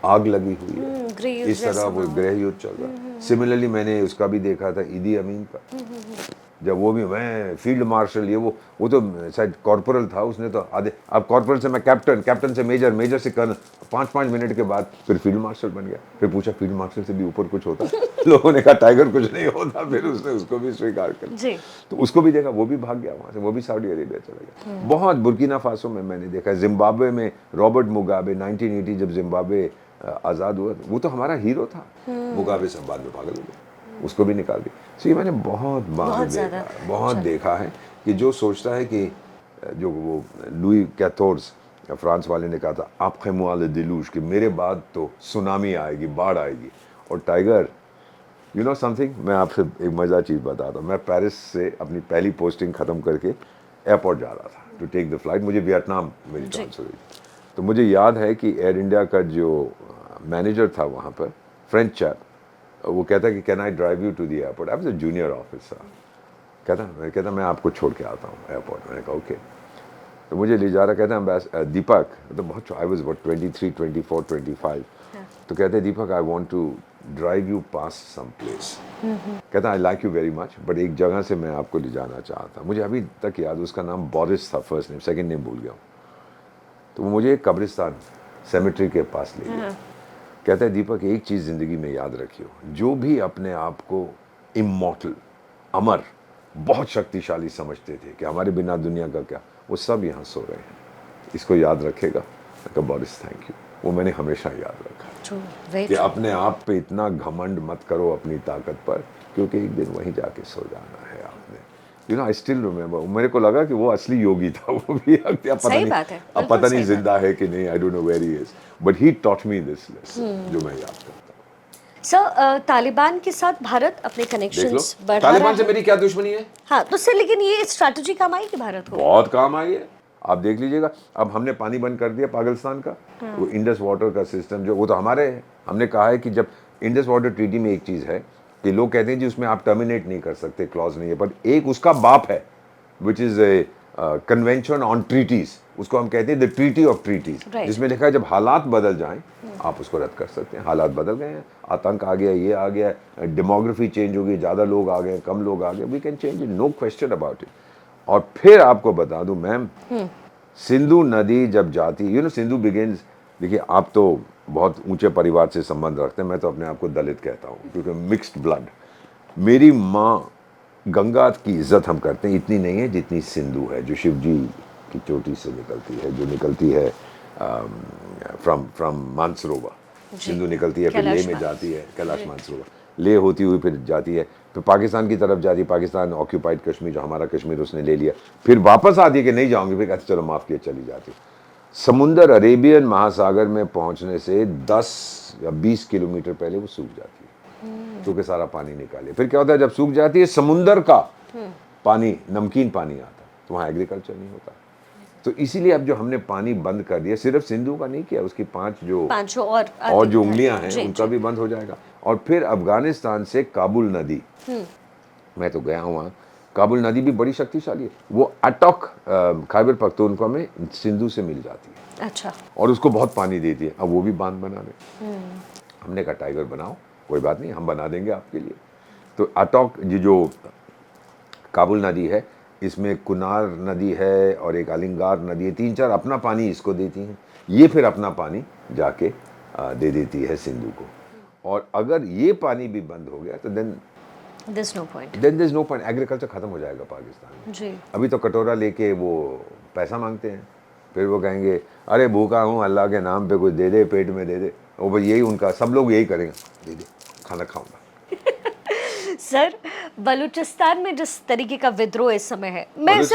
आग लगी हुई है, गृह इस तरह वो गृह युद्ध चल रहा है। सिमिलरली मैंने उसका भी देखा था, ईदी अमीन का, जब वो भी मैं फील्ड मार्शल, ये वो तो शायद कॉर्पोरल था, उसने तो आधे, अब कॉर्पोरल से मैं कैप्टन, कैप्टन से मेजर, मेजर से कर्नल, 5-5 मिनट के बाद फिर फील्ड मार्शल बन गया। फिर पूछा फील्ड मार्शल से भी ऊपर कुछ होता? लोगों ने कहा टाइगर कुछ नहीं होता। फिर उसने उसको भी स्वीकार कर लिया, तो उसको भी देखा, वो भी भाग गया वहां से, वो भी सऊदी अरेबिया चला गया। बहुत बुर्किना फासो में मैंने देखा, जिम्बाब्वे में रॉबर्ट मुगाबे 1980 जब जिम्बाब्वे आज़ाद हुआ, वो तो हमारा हीरो था। मुगाबे सब बाद में पागल हो गए, उसको भी निकाल दिया। तो ये मैंने बहुत बार देखा, बहुत देखा है कि जो सोचता है कि जो वो लुई कैथोर्स फ्रांस वाले ने कहा था आपके मुआल दिलूश, कि मेरे बाद तो सुनामी आएगी, बाढ़ आएगी। और टाइगर, यू नो समथिंग, मैं आपसे एक मज़ा चीज़ बताता हूँ। मैं पेरिस से अपनी पहली पोस्टिंग ख़त्म करके एयरपोर्ट जा रहा था टू टेक द फ्लाइट, मुझे वियतनाम मेरी ट्रांसफर हुई। तो मुझे याद है कि एयर इंडिया का जो मैनेजर था वहाँ पर, फ्रेंच चैप, वो कहता कि can I drive you to the airport. I was a junior officer. कहता मैं आपको छोड़ के आता हूँ एयरपोर्ट। मैंने कहा ओके। तो मुझे ले जा रहा, कहता दीपक, तो बहुत, आई वाज व्हाट 23, 24, 25। तो कहते Deepak I want to drive you past some place. कहता I like you very much, but एक जगह से मैं आपको ले जाना चाहता। मुझे अभी तक याद, उसका नाम बोरिस था, फर्स्ट नेम, सेकंड नेम भूल गया हूँ। तो वो मुझे एक कब्रिस्तान सेमेट्री के पास ले गया। कहता है दीपक एक चीज़ ज़िंदगी में याद रखियो, जो भी अपने आप को इमॉर्टल, अमर, बहुत शक्तिशाली समझते थे कि हमारे बिना दुनिया का क्या, वो सब यहाँ सो रहे हैं, इसको याद रखेगा। बोरिस थैंक यू, वो मैंने हमेशा याद रखा कि अपने आप पे इतना घमंड मत करो अपनी ताकत पर, क्योंकि एक दिन वहीं जाके सो जाना है आपने। You know I still remember, मेरे को लगा कि वो असली योगी था, वो भी अब पता नहीं जिंदा है कि नहीं, I don't know where he is, but he taught me this lesson जो मैं याद करता हूँ। सर, तालिबान के साथ भारत अपने कनेक्शंस बढ़ा रहा है। तालिबान से मेरी क्या दुश्मनी है? हाँ, तो सर लेकिन ये स्ट्रैटेजी काम आएगी भारत को? बहुत काम आई है, आप देख लीजिएगा। अब हमने पानी बंद कर दिया पाकिस्तान का, वो इंडस वाटर का सिस्टम जो, वो तो हमारे है। हमने कहा है कि जब इंडस वाटर ट्रीटी में एक चीज़ है कि लोग कहते हैं जी उसमें आप टर्मिनेट नहीं कर सकते, क्लॉज नहीं है, पर एक उसका बाप है which is a convention on treaties, उसको हम कहते हैं द ट्रीटी ऑफ ट्रीटीज़, जिसमें लिखा है जब हालात बदल जाएं आप उसको रद्द कर सकते हैं। हालात बदल गए हैं, आतंक आ गया, ये आ गया, डेमोग्राफी चेंज हो गई, ज़्यादा लोग आ गए, कम लोग आ गए, we can change it, no question about it. और फिर आपको बता दूं मैम, सिंधु नदी जब जाती, यू नो सिंधु बिगिंस, देखिए आप तो बहुत ऊंचे परिवार से संबंध रखते हैं, मैं तो अपने आप को दलित कहता हूँ क्योंकि मिक्स्ड ब्लड। मेरी माँ गंगा की इज्जत हम करते हैं, इतनी नहीं है जितनी सिंधु है, जो शिव जी की चोटी से निकलती है, जो निकलती है फ्रॉम मानसरोवर। सिंधु निकलती है, फिर लेह में जाती है, कैलाश मानसरोवर, लेह होती हुई फिर जाती है, फिर पाकिस्तान की तरफ जाती है, पाकिस्तान ऑक्यूपाइड कश्मीर, जो हमारा कश्मीर उसने ले लिया, फिर वापस आती है कि नहीं जाऊंगी, फिर कहते चलो माफ़ किया, चली जाती। समुंदर अरेबियन महासागर में पहुंचने से 10 या 20 किलोमीटर पहले वो सूख जाती है, क्योंकि सारा पानी निकाले। फिर क्या होता है, जब सूख जाती है समुंदर का पानी, नमकीन पानी आता है, तो वहाँ एग्रीकल्चर नहीं होता। तो इसीलिए अब जो हमने पानी बंद कर दिया, सिर्फ सिंधु का नहीं किया, उसकी पांच और जो उंगलियां हैं उनका भी बंद हो जाएगा। और फिर अफगानिस्तान से काबुल नदी, मैं तो गया हूँ वहाँ, काबुल नदी भी बड़ी शक्तिशाली है, वो अटॉक खैबर पख्तूनख्वा में सिंधु से मिल जाती है। अच्छा। और उसको बहुत पानी देती है, अब वो भी बांध बना रहे। हमने कहा टाइगर बनाओ, कोई बात नहीं, हम बना देंगे आपके लिए। तो अटॉक जो काबुल नदी है, इसमें कुनार नदी है और एक अलिंगार नदी है, 3-4 अपना पानी इसको देती हैं, ये फिर अपना पानी जाके दे देती है सिंधु को। और अगर ये पानी भी बंद हो गया तो then there's no point, agriculture खत्म हो जाएगा पाकिस्तान में। जी। अभी तो कटोरा लेके वो पैसा मांगते हैं, फिर वो कहेंगे अरे भूखा हूँ, अल्लाह के नाम पे कुछ दे दे, पेट में दे दे, वो भाई यही उनका, सब लोग यही करेंगे, दे दे खाना खाऊंगा। सर, बलूचिस्तान में जिस तरीके का विद्रोह इस समय है, मैं इस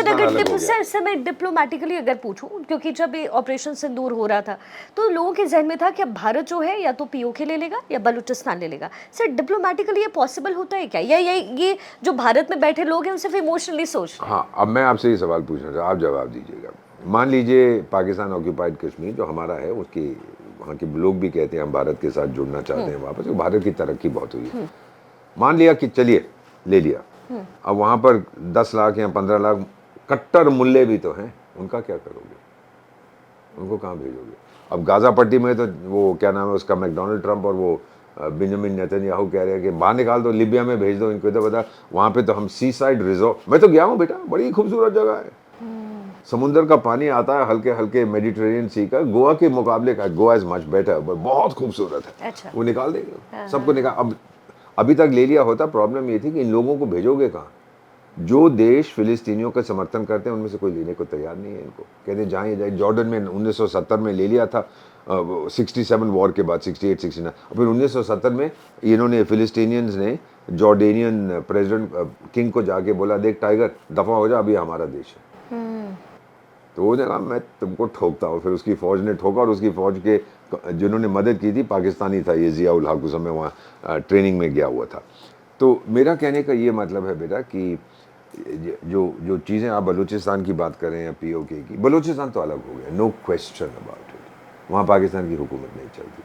समय डिप्लोमेटिकली अगर पूछूं, क्योंकि जब ये ऑपरेशन सिंदूर हो रहा था तो लोगों के जहन में था कि भारत जो है या तो पीओके ले लेगा या बलूचिस्तान ले लेगा। सर, डिप्लोमेटिकली ये पॉसिबल होता है क्या, या ये जो भारत में बैठे लोग हैं उनसे सिर्फ इमोशनली सोच? हाँ, अब मैं आपसे ये सवाल पूछना चाहता हूँ, आप जवाब दीजिएगा। मान लीजिए पाकिस्तान ऑक्यूपाइड कश्मीर जो हमारा है, उसकी वहाँ के लोग भी कहते हैं हम भारत के साथ जुड़ना चाहते हैं वापस, भारत की तरक्की बहुत हुई है, मान लिया कि चलिए ले लिया, अब वहाँ पर 10 लाख या 15 लाख कट्टर मुल्ले भी तो हैं, उनका क्या करोगे? उनको कहाँ भेजोगे? अब गाज़ा पट्टी में तो वो क्या नाम है उसका, मैकडोनल्ड ट्रंप और वो बेंजामिन नेतन्याहू कह रहे हैं कि बाहर निकाल दो, लिबिया में भेज दो इनको। इधर बता, वहाँ पे तो हम सी साइड रिजॉर्ट, मैं तो गया हूँ बेटा, बड़ी खूबसूरत जगह है, समुंदर का पानी आता है हल्के हल्के, मेडिटेरेनियन सी का, गोवा के मुकाबले का गोवा इज मच बेटर, बहुत खूबसूरत है। अच्छा। वो निकाल देंगे, सबको निकाल। अब अभी तक ले लिया होता, प्रॉब्लम ये थी कि इन लोगों को भेजोगे कहाँ? जो देश फिलिस्तीनियों का समर्थन करते हैं उनमें से कोई लेने को तैयार नहीं है इनको, कहते हैं जाए जाए। जॉर्डन में 1970 में ले लिया था, 67 वॉर के बाद, 68 69, और फिर 1970 में इन्होंने फिलिस्तीनियंस ने जॉर्डेनियन प्रेसिडेंट किंग को जाके बोला, देख टाइगर दफा हो जा, अभी हमारा देश है। तो वो ने कहा मैं तुमको ठोकता हूँ। फिर उसकी फ़ौज ने ठोका, और उसकी फ़ौज के जिन्होंने मदद की थी पाकिस्तानी था ये ज़िया उल हक, उस समय वहाँ ट्रेनिंग में गया हुआ था। तो मेरा कहने का ये मतलब है बेटा कि जो जो चीज़ें आप बलूचिस्तान की बात करें या पीओके की, बलूचिस्तान तो अलग हो गया, नो क्वेश्चन अबाउट इट, वहाँ पाकिस्तान की हुकूमत नहीं चलती।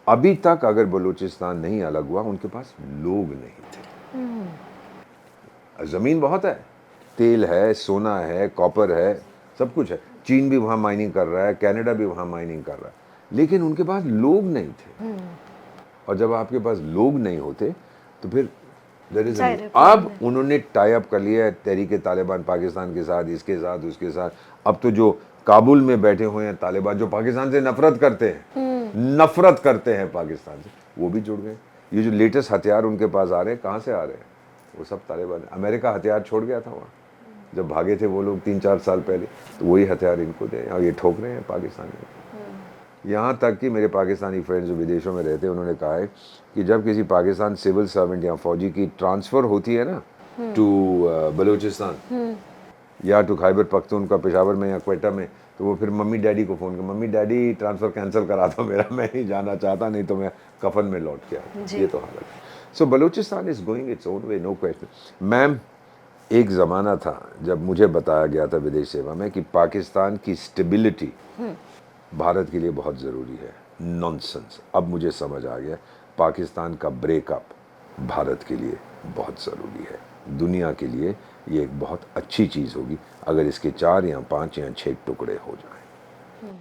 अभी तक अगर बलूचिस्तान नहीं अलग हुआ, उनके पास लोग नहीं थे। ज़मीन बहुत है, तेल है, सोना है, कॉपर है, सब कुछ है। चीन भी वहाँ माइनिंग कर रहा है, कनाडा भी वहाँ माइनिंग कर रहा है, लेकिन उनके पास लोग नहीं थे। और जब आपके पास लोग नहीं होते तो फिर देयर इज अब उन्होंने टाई अप कर लिया है तहरीक तालिबान पाकिस्तान के साथ, इसके साथ, उसके साथ। अब तो जो काबुल में बैठे हुए हैं तालिबान, जो पाकिस्तान से नफरत करते हैं, नफरत करते हैं पाकिस्तान से, वो भी जुड़ गए। ये जो लेटेस्ट हथियार उनके पास आ रहे हैं, कहाँ से आ रहे हैं? वो सब तालिबान। अमेरिका हथियार छोड़ गया था वहाँ, जब भागे थे वो लोग 3-4 साल पहले, तो वही हथियार इनको दे और ये ठोक रहे हैं पाकिस्तान में। यहाँ तक कि मेरे पाकिस्तानी फ्रेंड्स जो विदेशों में रहते हैं, उन्होंने कहा है कि जब किसी पाकिस्तान सिविल सर्वेंट या फौजी की ट्रांसफ़र होती है ना टू बलूचिस्तान या टू खैबर पख्तूनख्वा, पेशावर में या क्वेटा में, तो वो फिर मम्मी डैडी को फ़ोन कर, मम्मी डैडी ट्रांसफ़र कैंसिल करा दो मेरा, मैं नहीं जाना चाहता, नहीं तो मैं कफन में लौट के आऊँ। ये तो हालत है। So Balochistan is going its own way, no question. Ma'am, एक ज़माना था जब मुझे बताया गया था विदेश सेवा में कि पाकिस्तान की स्टेबिलिटी भारत के लिए बहुत ज़रूरी है। नॉनसेंस। अब मुझे समझ आ गया, पाकिस्तान का ब्रेकअप भारत के लिए बहुत ज़रूरी है। दुनिया के लिए ये एक बहुत अच्छी चीज़ होगी अगर इसके 4 या 5 या 6 टुकड़े हो जाएं।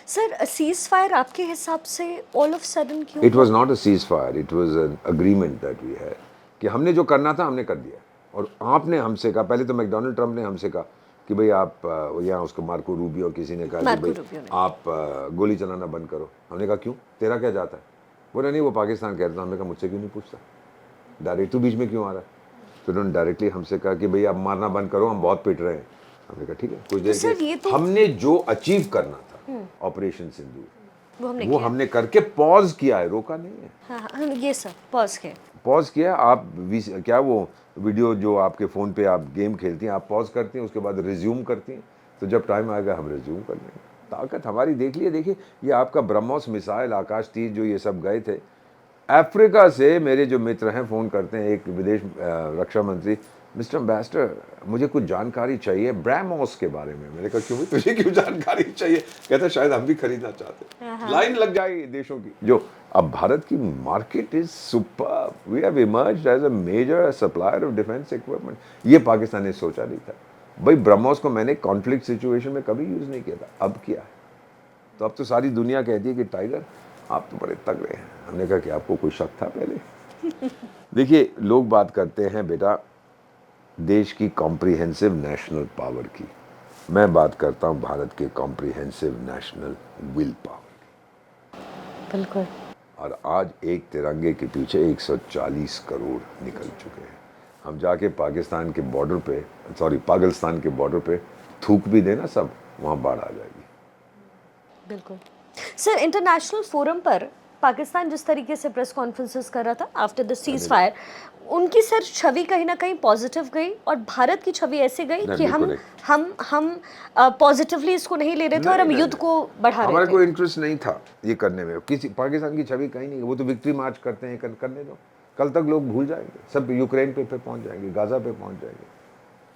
सर, सीज फायर आपके हिसाब से ऑल ऑफ सडन क्यों? It was not a cease fire, it was an agreement that we had कि हमने जो करना था हमने कर दिया। और आपने हमसे कहा, पहले तो मैकडोनल्ड ट्रंप ने हमसे कहा कि भाई आप, या उसको मार्को रूबियो किसी ने कहा कि भाई आप गोली चलाना बंद करो। हमने कहा क्यों, तेरा क्या जाता है? बोला नहीं वो पाकिस्तान कह रहा था। हमने कहा मुझसे क्यों नहीं पूछता, डायरेक्ट तू बीच में क्यों आ रहा है? तो उन्होंने डायरेक्टली हमसे कहा कि भाई आप मारना बंद करो, हम बहुत पिट रहे हैं। हमने कहा ठीक है, कुछ देर के हमने जो अचीव करना था ऑपरेशन सिंदूर, वो हमने करके पॉज किया है, रोका नहीं है। हाँ, ये सब पॉज किया। आप क्या वो वीडियो जो आपके फ़ोन पे आप गेम खेलती हैं, आप पॉज करती हैं, उसके बाद रिज्यूम करती हैं, तो जब टाइम आएगा हम रिज्यूम कर लेंगे। ताकत हमारी देख लिए। देखिए ये आपका ब्रह्मोस मिसाइल, आकाश तीर जो ये सब गए थे अफ्रीका से, मेरे जो मित्र हैं फ़ोन करते हैं, एक विदेश रक्षा मंत्री, मिस्टर एम्बेसडर मुझे कुछ जानकारी चाहिए ब्रह्मोस के बारे में। मैंने कहा क्यों भाई, तुझे क्यों जानकारी चाहिए? कहता शायद हम भी खरीदना चाहते। लाइन लग जाएगी देशों की। जो अब भारत की market is super, we have emerged as a major supplier of defence equipment. ये पाकिस्तान ने सोचा नहीं था भाई। ब्रह्मोस को मैंने कॉन्फ्लिक्ट सिचुएशन में कभी यूज़ नहीं किया था, अब किया है। तो अब तो सारी दुनिया कहती है कि टाइगर आप तो बड़े तगड़े हैं। हमने कहा कि आपको कोई शक था पहले? देखिए लोग बात करते हैं बेटा देश की कॉम्प्रिहेंसिव नेशनल पावर की, मैं बात करता हूं भारत के कॉम्प्रिहेंसिव नेशनल विल पावर। बिल्कुल। और आज एक तिरंगे के पीछे 140 करोड़ निकल चुके हैं। हम जाके पाकिस्तान के बॉर्डर पे, सॉरी पाकिस्तान के बॉर्डर पे थूक भी देना सब, वहाँ बाढ़ आ जाएगी। बिल्कुल। सर, इंटरनेशनल फोरम पर पाकिस्तान जिस तरीके से प्रेस कॉन्फ्रेंसेस कर रहा था आफ्टर द सीज फायर, उनकी सर छवि कहीं ना कहीं पॉजिटिव गई और भारत की छवि ऐसे गई कि हम पॉजिटिवली इसको नहीं ले रहे थे और हम युद्ध को बढ़ा रहे थे। हमारा कोई इंटरेस्ट नहीं था ये करने में। किसी पाकिस्तान की छवि कहीं नहीं। वो तो विक्ट्री मार्च करते हैं, करने दो, कल तक लोग भूल जाएंगे, सब यूक्रेन पे पहुंच जाएंगे, गाजा पे पहुंच जाएंगे।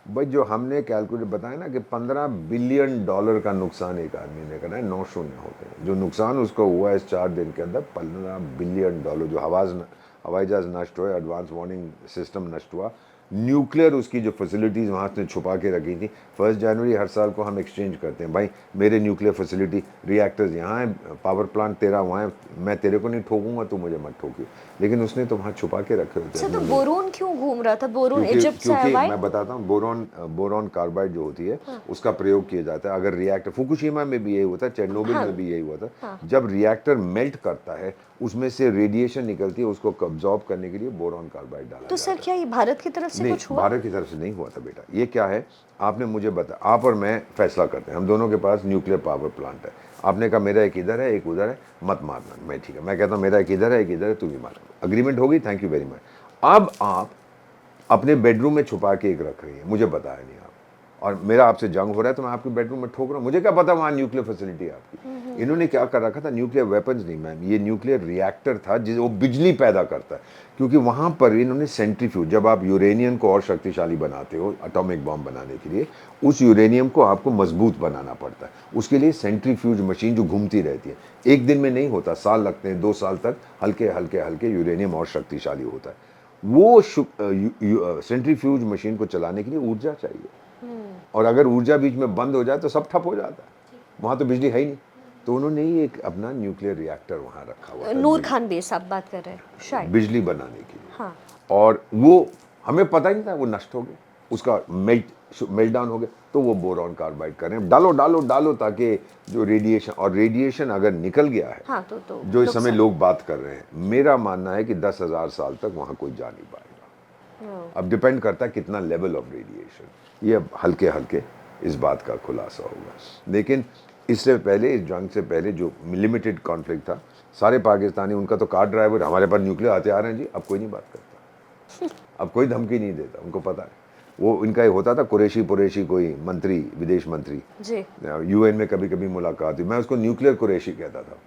भाई जो हमने कैलकुलेट बताया ना कि $15 बिलियन का नुकसान एक आदमी ने करा है, 9 शून्य होते हैं। जो नुकसान उसको हुआ है इस 4 दिन के अंदर, $15 बिलियन। जो हवाई जहाज नष्ट हुए, एडवांस वार्निंग सिस्टम नष्ट हुआ, न्यूक्लियर उसकी जो फैसिलिटीज़ वहाँ उसने छुपा के रखी थी। 1 जनवरी हर साल को हम एक्सचेंज करते हैं, भाई मेरे न्यूक्लियर फैसिलिटी रिएक्टर्स यहाँ है, पावर प्लांट तेरा वहाँ है, मैं तेरे को नहीं ठोकूंगा, तू मुझे मत ठोकी। लेकिन उसने तो वहाँ छुपा के रखे होते अच्छा, हैं तो अपने लोग। बोरोन क्यों घूम रहा था? बोरोन क्योंकि इजिप्ट से आया क्योंकि हुआ है? मैं बताता हूँ, बोरॉन कार्बाइड जो होती है उसका प्रयोग किया जाता है। अगर रिएक्टर, फुकुशिमा में भी यही हुआ था, चेरनोबिल हाँ। में भी यही हुआ था, जब रिएक्टर मेल्ट करता है उसमें से रेडिएशन निकलती है, उसको अब्जॉर्ब करने के लिए बोरॉन कार्बाइड डाला तो जाता सर है। क्या ये भारत की तरफ से नहीं, कुछ हुआ? भारत की तरफ से नहीं हुआ था बेटा। ये क्या है, आपने मुझे बता, आप और मैं फैसला करते हैं, हम दोनों के पास न्यूक्लियर पावर प्लांट है। आपने कहा मेरा एक इधर है एक उधर है, मत मारना, मैं ठीक है, मैं कहता हूँ मेरा एक इधर है एक इधर है, तू भी मारना, अग्रीमेंट होगी, थैंक यू वेरी मच। अब आप अपने बेडरूम में छुपा के एक रख रही है, मुझे बताया नहीं आप, और मेरा आपसे जंग हो रहा है तो मैं आपके बेडरूम में ठोक रहा हूँ, मुझे क्या पता वहाँ न्यूक्लियर फैसिलिटी है आपकी। इन्होंने क्या कर रखा था, न्यूक्लियर वेपन्स नहीं मैम, ये न्यूक्लियर रिएक्टर था जिस वो बिजली पैदा करता है। क्योंकि वहाँ पर इन्होंने सेंट्रीफ्यूज, जब आप यूरेनियम को और शक्तिशाली बनाते हो एटॉमिक बॉम्ब बनाने के लिए, उस यूरेनियम को आपको मजबूत बनाना पड़ता है। उसके लिए सेंट्रीफ्यूज मशीन जो घूमती रहती है, एक दिन में नहीं होता, साल लगते हैं, 2 साल तक हल्के हल्के हल्के यूरेनियम और शक्तिशाली होता है। वो सेंट्रीफ्यूज मशीन को चलाने के लिए ऊर्जा चाहिए, और अगर ऊर्जा बीच में बंद हो जाए तो सब ठप हो जाता है, वहाँ तो बिजली है ही नहीं। तो उन्होंने ही एक अपना न्यूक्लियर रिएक्टर वहाँ रखा हुआ था नूर खान बेस आप बात कर रहे हैं शायद? बिजली बनाने के लिए। हाँ। और वो हमें पता ही नहीं था, वो नष्ट हो गया, उसका मेल्ट डाउन हो गया। तो वो बोरॉन कार्बाइड कर रहे हैं, डालो डालो डालो, ताकि जो रेडिएशन, और रेडिएशन अगर निकल गया है, हाँ, तो जो इस समय नुकसान। लोग बात कर रहे हैं, मेरा मानना है कि 10,000 साल तक वहाँ कोई जा नहीं पाएगा। अब डिपेंड करता है कितना लेवल ऑफ रेडिएशन, ये अब हल्के हल्के इस बात का खुलासा होगा। लेकिन इससे पहले, इस जंग से पहले जो लिमिटेड कॉन्फ्लिक्ट था, सारे पाकिस्तानी, उनका तो कार ड्राइवर, हमारे पास न्यूक्लियर हथियार हैं जी, अब कोई नहीं बात करता, अब कोई धमकी नहीं देता, उनको पता है। वो इनका ये होता था, कुरैशी कोई मंत्री, विदेश मंत्री जी। यूएन में कभी कभी मुलाकात हुई, मैं उसको न्यूक्लियर कुरैशी कहता था।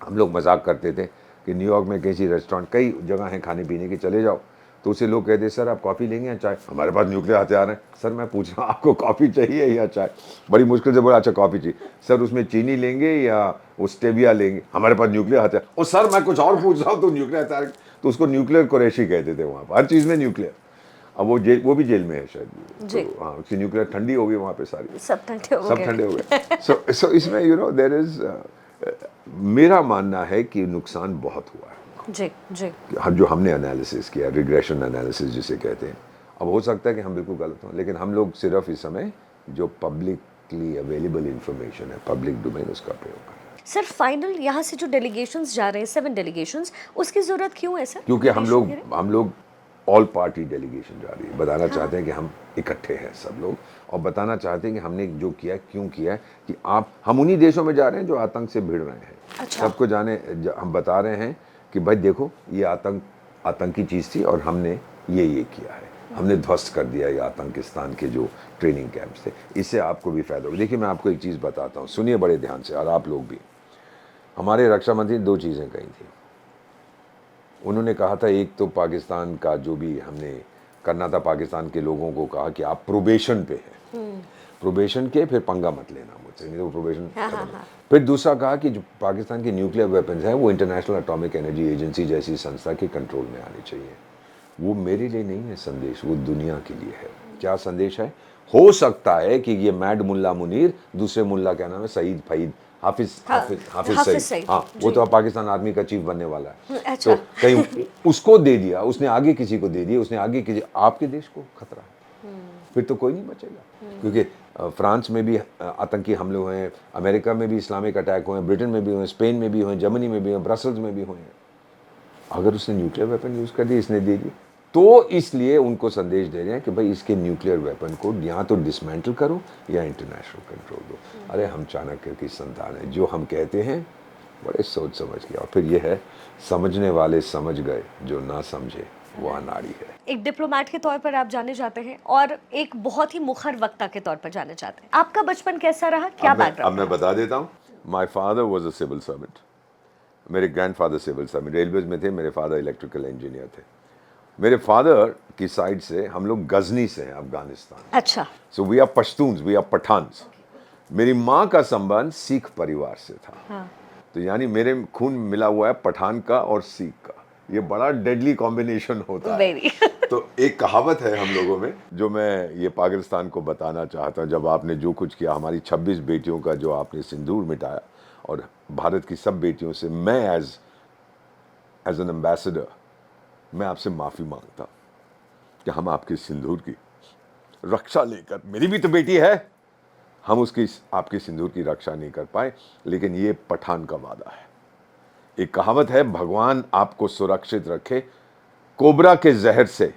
हम लोग मजाक करते थे कि न्यूयॉर्क में किसी रेस्टोरेंट, कई जगह हैं खाने पीने की, चले जाओ तो उसे लोग कहते, सर आप कॉफ़ी लेंगे या चाय? हमारे पास न्यूक्लियर हथियार हैं। सर मैं पूछ रहा हूँ आपको कॉफ़ी चाहिए या चाय? बड़ी मुश्किल से बोला, अच्छा कॉफ़ी चाहिए। सर उसमें चीनी लेंगे या वो स्टेविया लेंगे? हमारे पास न्यूक्लियर हथियार। और सर मैं कुछ और पूछ रहा हूँ तो न्यूक्लियर हथियार। तो उसको न्यूक्लियर कुरैशी कहते थे वहाँ पर, हर चीज़ में न्यूक्लियर। अब वो भी जेल में है शायद, जी। तो हाँ, उसकी न्यूक्लियर ठंडी हो गई वहाँ पे सारी, सब ठंडे हो सब गए। ठंडे हो गए। सो इसमें देयर इज, मेरा मानना है कि नुकसान बहुत हुआ है। जी जी। हम जो हमने एनालिसिस किया, रिग्रेशन एनालिसिस जिसे कहते हैं, अब हो सकता है कि हम बिल्कुल गलत हों, लेकिन हम लोग सिर्फ इस समय जो पब्लिकली अवेलेबल इंफॉर्मेशन है, पब्लिक डोमेन, उसका प्रयोग करें। सर फाइनल यहाँ से जो डेलीगेशंस जा रहे हैं, 7 डेलीगेशंस, उसकी जरूरत क्यों है सर? क्योंकि देशों के लिए? हम लोग ऑल पार्टी डेलीगेशन जा रही है, बताना चाहते हैं कि हम इकट्ठे हैं सब लोग, और बताना चाहते हैं कि हमने जो किया है, क्यों किया है, कि हम उन्हीं देशों में जा रहे हैं जो आतंक से भिड़ रहे हैं। अच्छा। सबको हम बता रहे हैं कि भाई देखो, ये आतंकी चीज़ थी और हमने ये किया है, हमने ध्वस्त कर दिया ये आतंकिस्तान के जो ट्रेनिंग कैंप्स थे, इससे आपको भी फायदा होगा। देखिए मैं आपको एक चीज़ बताता हूँ, सुनिए बड़े ध्यान से, और आप लोग भी। हमारे रक्षा मंत्री ने 2 चीज़ें कही थी। उन्होंने कहा था, एक तो पाकिस्तान का जो भी हमने करना था, पाकिस्तान के लोगों को कहा कि आप प्रोबेशन पे हैं, प्रोबेशन के फिर पंगा मत लेना मुझसे, नहीं तो प्रोबेशन खत्म। फिर दूसरा कहा कि जो पाकिस्तान के न्यूक्लियर वेपन्स हैं वो इंटरनेशनल एटॉमिक एनर्जी एजेंसी जैसी संस्था के कंट्रोल में आने चाहिए। वो मेरे लिए नहीं है संदेश, वो दुनिया के लिए है। क्या संदेश है? हो सकता है कि ये मैड मुल्ला मुनीर, दूसरे मुल्ला क्या नाम है, सईद फईद, हाफिज सईद, हाँ, वो तो अब पाकिस्तान आर्मी का चीफ बनने वाला है। अच्छा। तो कहीं उसको दे दिया, उसने आगे किसी को दे दिया, उसने आगे किसी, आपके देश को खतरा है, फिर तो कोई नहीं बचेगा। क्योंकि फ्रांस में भी आतंकी हमले हुए हैं, अमेरिका में भी इस्लामिक अटैक हुए हैं, ब्रिटेन में भी हुए, स्पेन में भी हुए, जर्मनी में भी हुए, ब्रसल्स में भी हुए हैं। अगर उसने न्यूक्लियर वेपन यूज़ कर दिया, इसने दे दी, तो इसलिए उनको संदेश दे रहे हैं कि भाई इसके न्यूक्लियर वेपन को या तो डिसमेंटल करो या इंटरनेशनल कंट्रोल दो। अरे हम चाणक्य की संतान है, जो हम कहते हैं बड़े सोच समझ के, और फिर ये है, समझने वाले समझ गए, जो ना समझे वो अनाड़ी है। एक डिप्लोमेट के तौर पर आप जाने जाते हैं और एक बहुत ही मुखर वक्ता के तौर पर जाने जाते हैं। आपका बचपन कैसा रहा, क्या बैकग्राउंड? अब मैं बता देता हूँ। My father was a civil servant, मेरे ग्रैंडफादर सिविल सर्वेंट, रेलवेज में थे, मेरे फादर इलेक्ट्रिकल इंजीनियर थे। मेरे फादर की साइड से हम लोग गजनी से हैं, अफगानिस्तान। अच्छा। So we are Pashtuns, we are Pathans. मेरी माँ का संबंध सिख परिवार से था। हाँ। तो यानी मेरे खून मिला हुआ है पठान का और सिख का, ये बड़ा डेडली कॉम्बिनेशन होता है। वेरी तो एक कहावत है हम लोगों में जो मैं ये पाकिस्तान को बताना चाहता हूँ, जब आपने जो कुछ किया, हमारी 26 बेटियों का जो आपने सिंदूर मिटाया, और भारत की सब बेटियों से मैं एज एन एम्बेसडर मैं आपसे माफ़ी मांगता हूँ कि हम आपके सिंदूर की रक्षा नहीं कर, मेरी भी तो बेटी है, हम उसकी आपके सिंदूर की रक्षा नहीं कर पाए, लेकिन ये पठान का वादा है। एक कहावत है, भगवान आपको सुरक्षित रखे कोबरा के जहर से,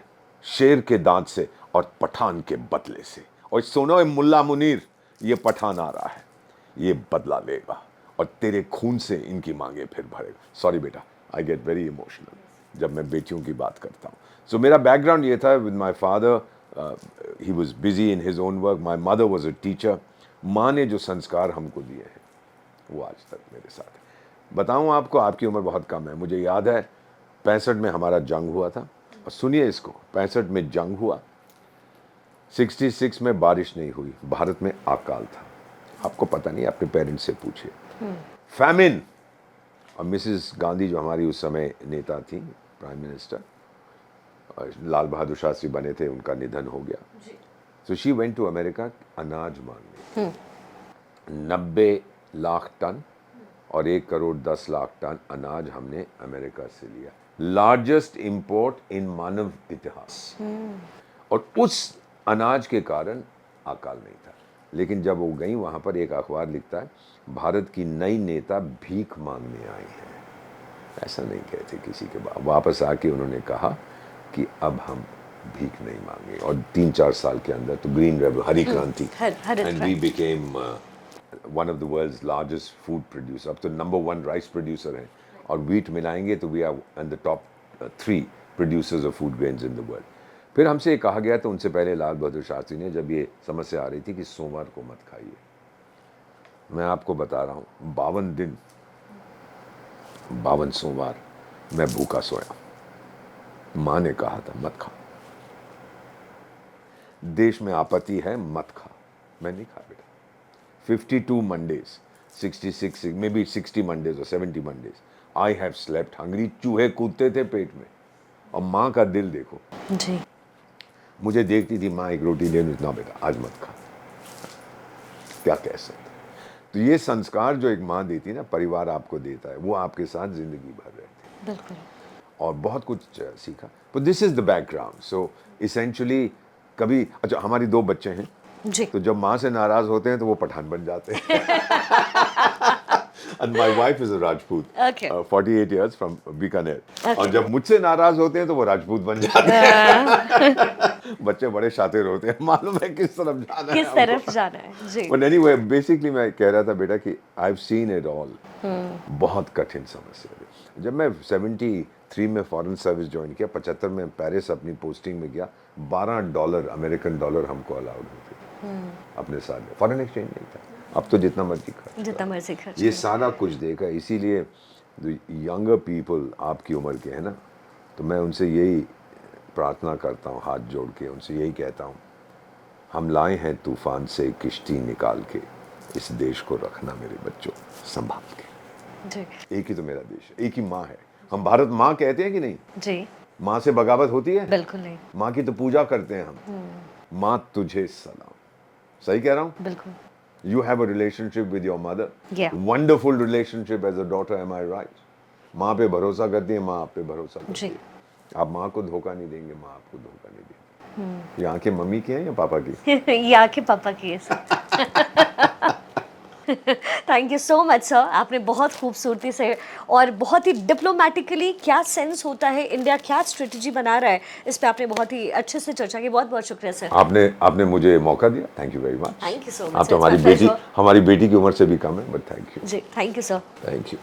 शेर के दांत से और पठान के बदले से। और सुनो मुल्ला मुनीर, ये पठान आ रहा है, ये बदला लेगा और तेरे खून से इनकी मांगे फिर भरेगा। सॉरी बेटा, आई गेट वेरी इमोशनल जब मैं बेटियों की बात करता हूँ। सो मेरा बैकग्राउंड ये था, with my father he was busy in his own work, my mother was a teacher. माँ ने जो संस्कार हमको दिए हैं वो आज तक मेरे साथ है। बताऊँ आपको, आपकी उम्र बहुत कम है, मुझे याद है 65 में हमारा जंग हुआ था, और सुनिए इसको, 65 में जंग हुआ, 66 में बारिश नहीं हुई, भारत में अकाल था। आपको पता नहीं, अपने पेरेंट्स से पूछिए। फैमिन, और मिसेस गांधी जो हमारी उस समय नेता थी, प्राइम मिनिस्टर, और लाल बहादुर शास्त्री बने थे, उनका निधन हो गया। So she went to America अनाज मांगने। 90 लाख टन और 1 करोड़ 10 लाख टन अनाज हमने अमेरिका से लिया, लार्जेस्ट इंपोर्ट इन मानव इतिहास। और उस अनाज के कारण अकाल नहीं था। लेकिन जब वो गई वहाँ पर, एक अखबार लिखता है, भारत की नई नेता भीख मांगने आई है। ऐसा नहीं कहते किसी के बाद। वापस आके उन्होंने कहा कि अब हम भीख नहीं मांगे, और 3-4 साल के अंदर तो ग्रीन रेवोल्यूशन, हरी क्रांति, and we became one of the world's largest food producer. अब तो नंबर 1 राइस प्रोड्यूसर हैं, और वीट मिलाएंगे तो we are in the top 3 producers of food grains in the world. फिर हमसे ये कहा गया, तो उनसे पहले लाल बहादुर शास्त्री ने, जब ये समस्या आ रही थी कि सोमवार को मत खाइए, मैं आपको बता रहा हूँ 52 दिन, 52 सोमवार मैं भूखा सोया। माँ ने कहा था मत खा, देश में आपत्ति है मत खा, मैं नहीं खा बेटा। 52 मंडेज, 66 मे बी 60 मंडेज और 70 Mondays I have slept hungry. चूहे कूदते थे पेट में, और माँ का दिल देखो जी। मुझे देखती थी माँ, एक रोटी ले लो, ना बेटा आज मत खा, क्या कह सकते। तो ये संस्कार जो एक माँ देती है ना, परिवार आपको देता है, वो आपके साथ जिंदगी भर रहते हैं। बिल्कुल। और बहुत कुछ सीखा। तो this is the background. So essentially कभी, अच्छा हमारी 2 बच्चे हैं जी। तो जब माँ से नाराज होते हैं तो वो पठान बन जाते हैं। And my wife is a Rajput, Okay. 48 years from Bikaner. Okay. और जब मुझसे नाराज होते हैं तो वो राजपूत बन जाते हैं। बच्चे बड़े शातिर होते हैं, मालूम है किस तरफ जाना है, किस तरफ जाना है। जी। But anyway, basically मैं कह रहा था बेटा कि I've seen it all। बहुत कठिन समस्या थी। जब मैं 73 में फॉरेन सर्विस ज्वाइन किया, 75 में पेरिस अपनी पोस्टिंग में गया, $12 अमेरिकन डॉलर हमको अलाउड होते अपने साथ। फॉरेन एक्सचेंज नहीं था। अब तो जितना मर्जी खर्च, जितना मर्जी खर्च। ये सारा कुछ देखा। इसीलिए यंगर पीपल आपकी उम्र के हैं ना, तो मैं उनसे यही प्रार्थना करता हूँ, हाथ जोड़ के उनसे यही कहता हूँ, हम लाए हैं तूफान से किश्ती निकाल के, इस देश को रखना मेरे बच्चों संभाल के। जी। एक ही तो मेरा देश है, एक ही माँ है। हम भारत माँ कहते हैं कि नहीं? जी। माँ से बगावत होती है? बिल्कुल नहीं। माँ की तो पूजा करते हैं हम। माँ तुझे सलाम। सही कह रहा हूँ? बिल्कुल। You have a relationship with your mother. Yeah. Wonderful relationship as a daughter, am I right? माँ पे भरोसा करती है, माँ आप पे भरोसा करती जी। है। आप माँ को धोखा नहीं देंगे, माँ आपको धोखा नहीं देगी। ये आंखें मम्मी की हैं या पापा की? ये आंखें पापा की है sir. Thank you so much sir, आपने बहुत खूबसूरती से और बहुत ही डिप्लोमेटिकली क्या सेंस होता है, इंडिया क्या स्ट्रेटजी बना रहा है, इस पे आपने बहुत ही अच्छे से चर्चा की। बहुत बहुत शुक्रिया सर। आपने मुझे मौका दिया, thank you very much. Thank you so much. आप तो हमारी बेटी की उम्र से भी कम है, बट थैंक यू। जी, thank you sir. Thank you.